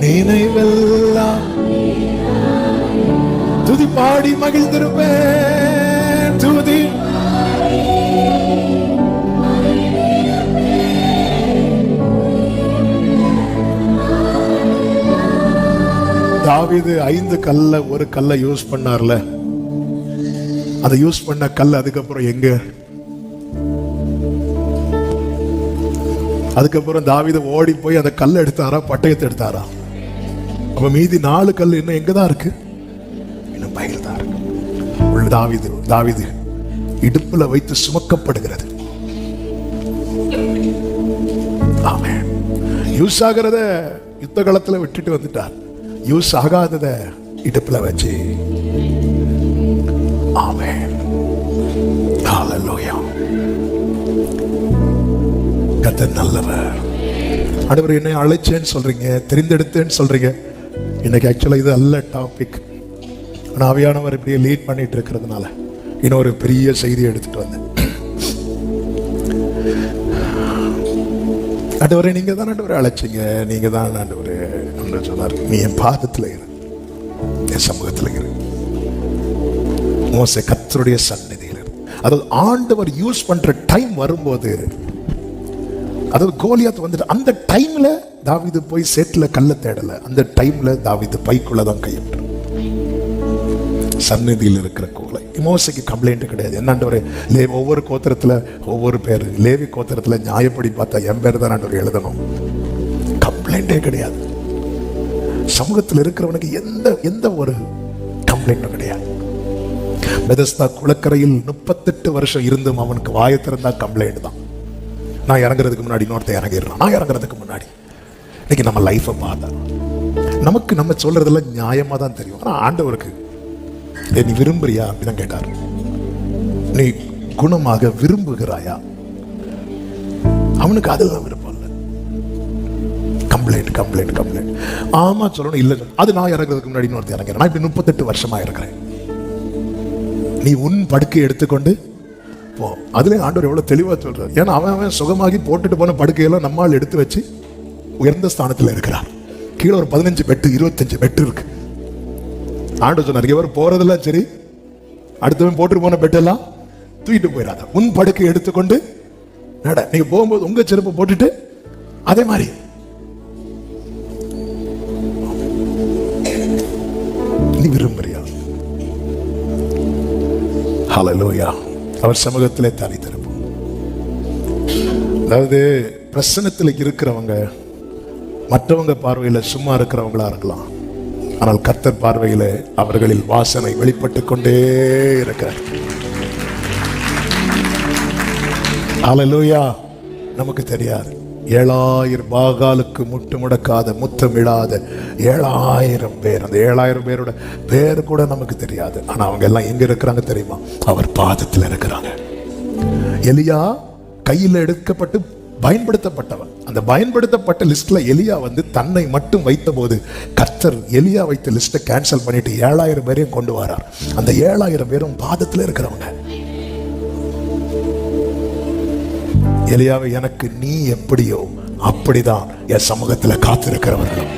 நினைவெல்லாம் துதி பாடி மகிழ்ந்திருப்பேன். துதி தாவீது 5 கல்ல ஒரு கல்ல யூஸ் பண்ணார்ல, அதை யூஸ் பண்ண கல் அதுக்கப்புறம் எங்க? அதுக்கப்புறம் தாவீது ஓடி போய் அந்த கல்லை எடுத்தாரா, பட்டயத்தை எடுத்தாரா? அப்ப மீதி 4 கல் இன்னும் எங்கதான் இருக்கு? இன்னும் பையில் தான் இருக்கு. உள்ள தாவீது இடுப்புல வைத்து சுமக்கப்படுகிறது. ஆமென். யூஸ் ஆகிறத யுத்த காலத்துல விட்டுட்டு வந்துட்டார். யூஸ் ஆகாதத இடுப்புல வச்சு. ஆமென். ஹalleluya. கர்த்தர் நல்லவர். ஆண்டவர் என்னை அழைச்சேன்னு சொல்றீங்க, தெரிந்தெடுத்தேன்னு சொல்றீங்க. இன்னைக்கு ஆக்சுவலா இது அல்ல டாபிக். ஆனா ஆவியானவர் இப்படியே லீட் பண்ணிட்டு இருக்கிறதுனால இன்னொரு பெரிய செய்தியை எடுத்துட்டு வந்தேன். ஆண்டவரே நீங்க தான் ஆண்டவரை அழைச்சிங்க, நீங்க தான் ஆண்டவரே சொன்னார். நீ என் பாதத்தில் இரு, என் சமூகத்தில் இரு. மோசே கர்த்தருடைய சந்நிதியில் இரு. அதாவது ஆண்டவர் யூஸ் பண்ற டைம் வரும்போது அதாவது கோலியாத் வந்துட்டு அந்த டைம்ல தாவீது போய் சேட்டுல கல்ல தேடல, அந்த டைம்ல தாவீது பைக்குள்ளதான் கையிட்டு சந்நிதியில் இருக்கிற கோலை. மோசைக்கு கம்ப்ளைண்ட் கிடையாது. என்னாண்டவரே, ஒவ்வொரு கோத்திரத்துல ஒவ்வொரு பேரு, லேவி கோத்திரத்துல நியாயப்படி பார்த்தா என் பேர் தான் ஆண்டவர் எழுதணும். கம்ப்ளைண்டே கிடையாது. சமூகத்தில் இருக்கிறவனுக்கு எந்த ஒரு கம்ப்ளைண்டும் கிடையாது. பெதஸ்தா குளக்கரையில் 38 வருஷம் இருந்தும் அவனுக்கு வாயை திறந்தா கம்ப்ளைண்ட் தான். நான் இறங்குறதுக்கு முன்னாடி இன்னொருத்த இறங்கிடுறான், நான் இறங்குறதுக்கு முன்னாடி. இன்னைக்கு நம்ம லைஃபை பார்த்தா நமக்கு நம்ம சொல்றதெல்லாம் நியாயமா தான் தெரியும். ஆனா ஆண்டவருக்கு நீ விரும்புறியா அப்படிதான் கேட்டார். நீ குணமாக விரும்புகிறாயா? அவனுக்கு அதெல்லாம் விருப்பம் இல்லை. Complaint complaint complaint. ஆமா சொல்லணும், இல்லை அது நான் இறங்குறதுக்கு முன்னாடி இன்னொருத்த இறங்கிறேன். நான் இப்படி 38 வருஷமா இருக்கிறேன். நீ உன் படுக்கை எடுத்துக்கொண்டு போ. அதுல ஆண்டவர் எவ்வளவு தெளிவா சொல்றாரு. ஏன்னா அவன் சுகமாகி போட்டுட்டு போன படுக்கையெல்லாம் நம்மால் எடுத்து வச்சு உயர்ந்த ஸ்தானத்தில் இருக்கிறார். கீழே ஒரு 15 பெட்டு 25 பெட்டு இருக்கு. ஆண்டவர் சொன்னார், இவர் போறதெல்லாம் சரி, அடுத்தவன் போட்டு போன பெட்டெல்லாம் தூக்கிட்டு போயிடாத, உன் படுக்கை எடுத்துக்கொண்டு நட. நீங்க போகும்போது உங்க செருப்பை போட்டுட்டு அதே மாதிரி. நீ விரும்புறியா? ஹல்லேலூயா. அவர் சமூகத்திலே தலை திருப்போம். அதாவது பிரசன்னத்தில் இருக்கிறவங்க மற்றவங்க பார்வையில சும்மா இருக்கிறவங்களா இருக்கலாம், ஆனால் கர்த்தர் பார்வையில அவர்களில் வாசனை வெளிப்பட்டு கொண்டே இருக்கிறார். ஹல்லேலூயா. நமக்கு தெரியாது 7000 பாகாலுக்கு முட்டு முடக்காத முத்தமிடாத 7000 பேர். அந்த 7000 பேரோட பேர் கூட நமக்கு தெரியாது. ஆனா அவங்க எல்லாம் எங்க இருக்கிறாங்க தெரியுமா? அவர் பாதத்தில் இருக்கிறாங்க. எலியா கையில் எடுக்கப்பட்டு பயன்படுத்தப்பட்டவன். அந்த பயன்படுத்தப்பட்ட லிஸ்ட்ல எலியா வந்து தன்னை மட்டும் வைத்த போது கர்த்தர் எலியா வைத்த லிஸ்ட்டை கேன்சல் பண்ணிட்டு 7000 பேரையும் கொண்டு வரார். அந்த 7000 பேரும் பாதத்தில் இருக்கிறவங்க. எலியாவை எனக்கு நீ எப்படியோ அப்படிதான் என் சமூகத்தில் காத்திருக்கிறவர்களும்.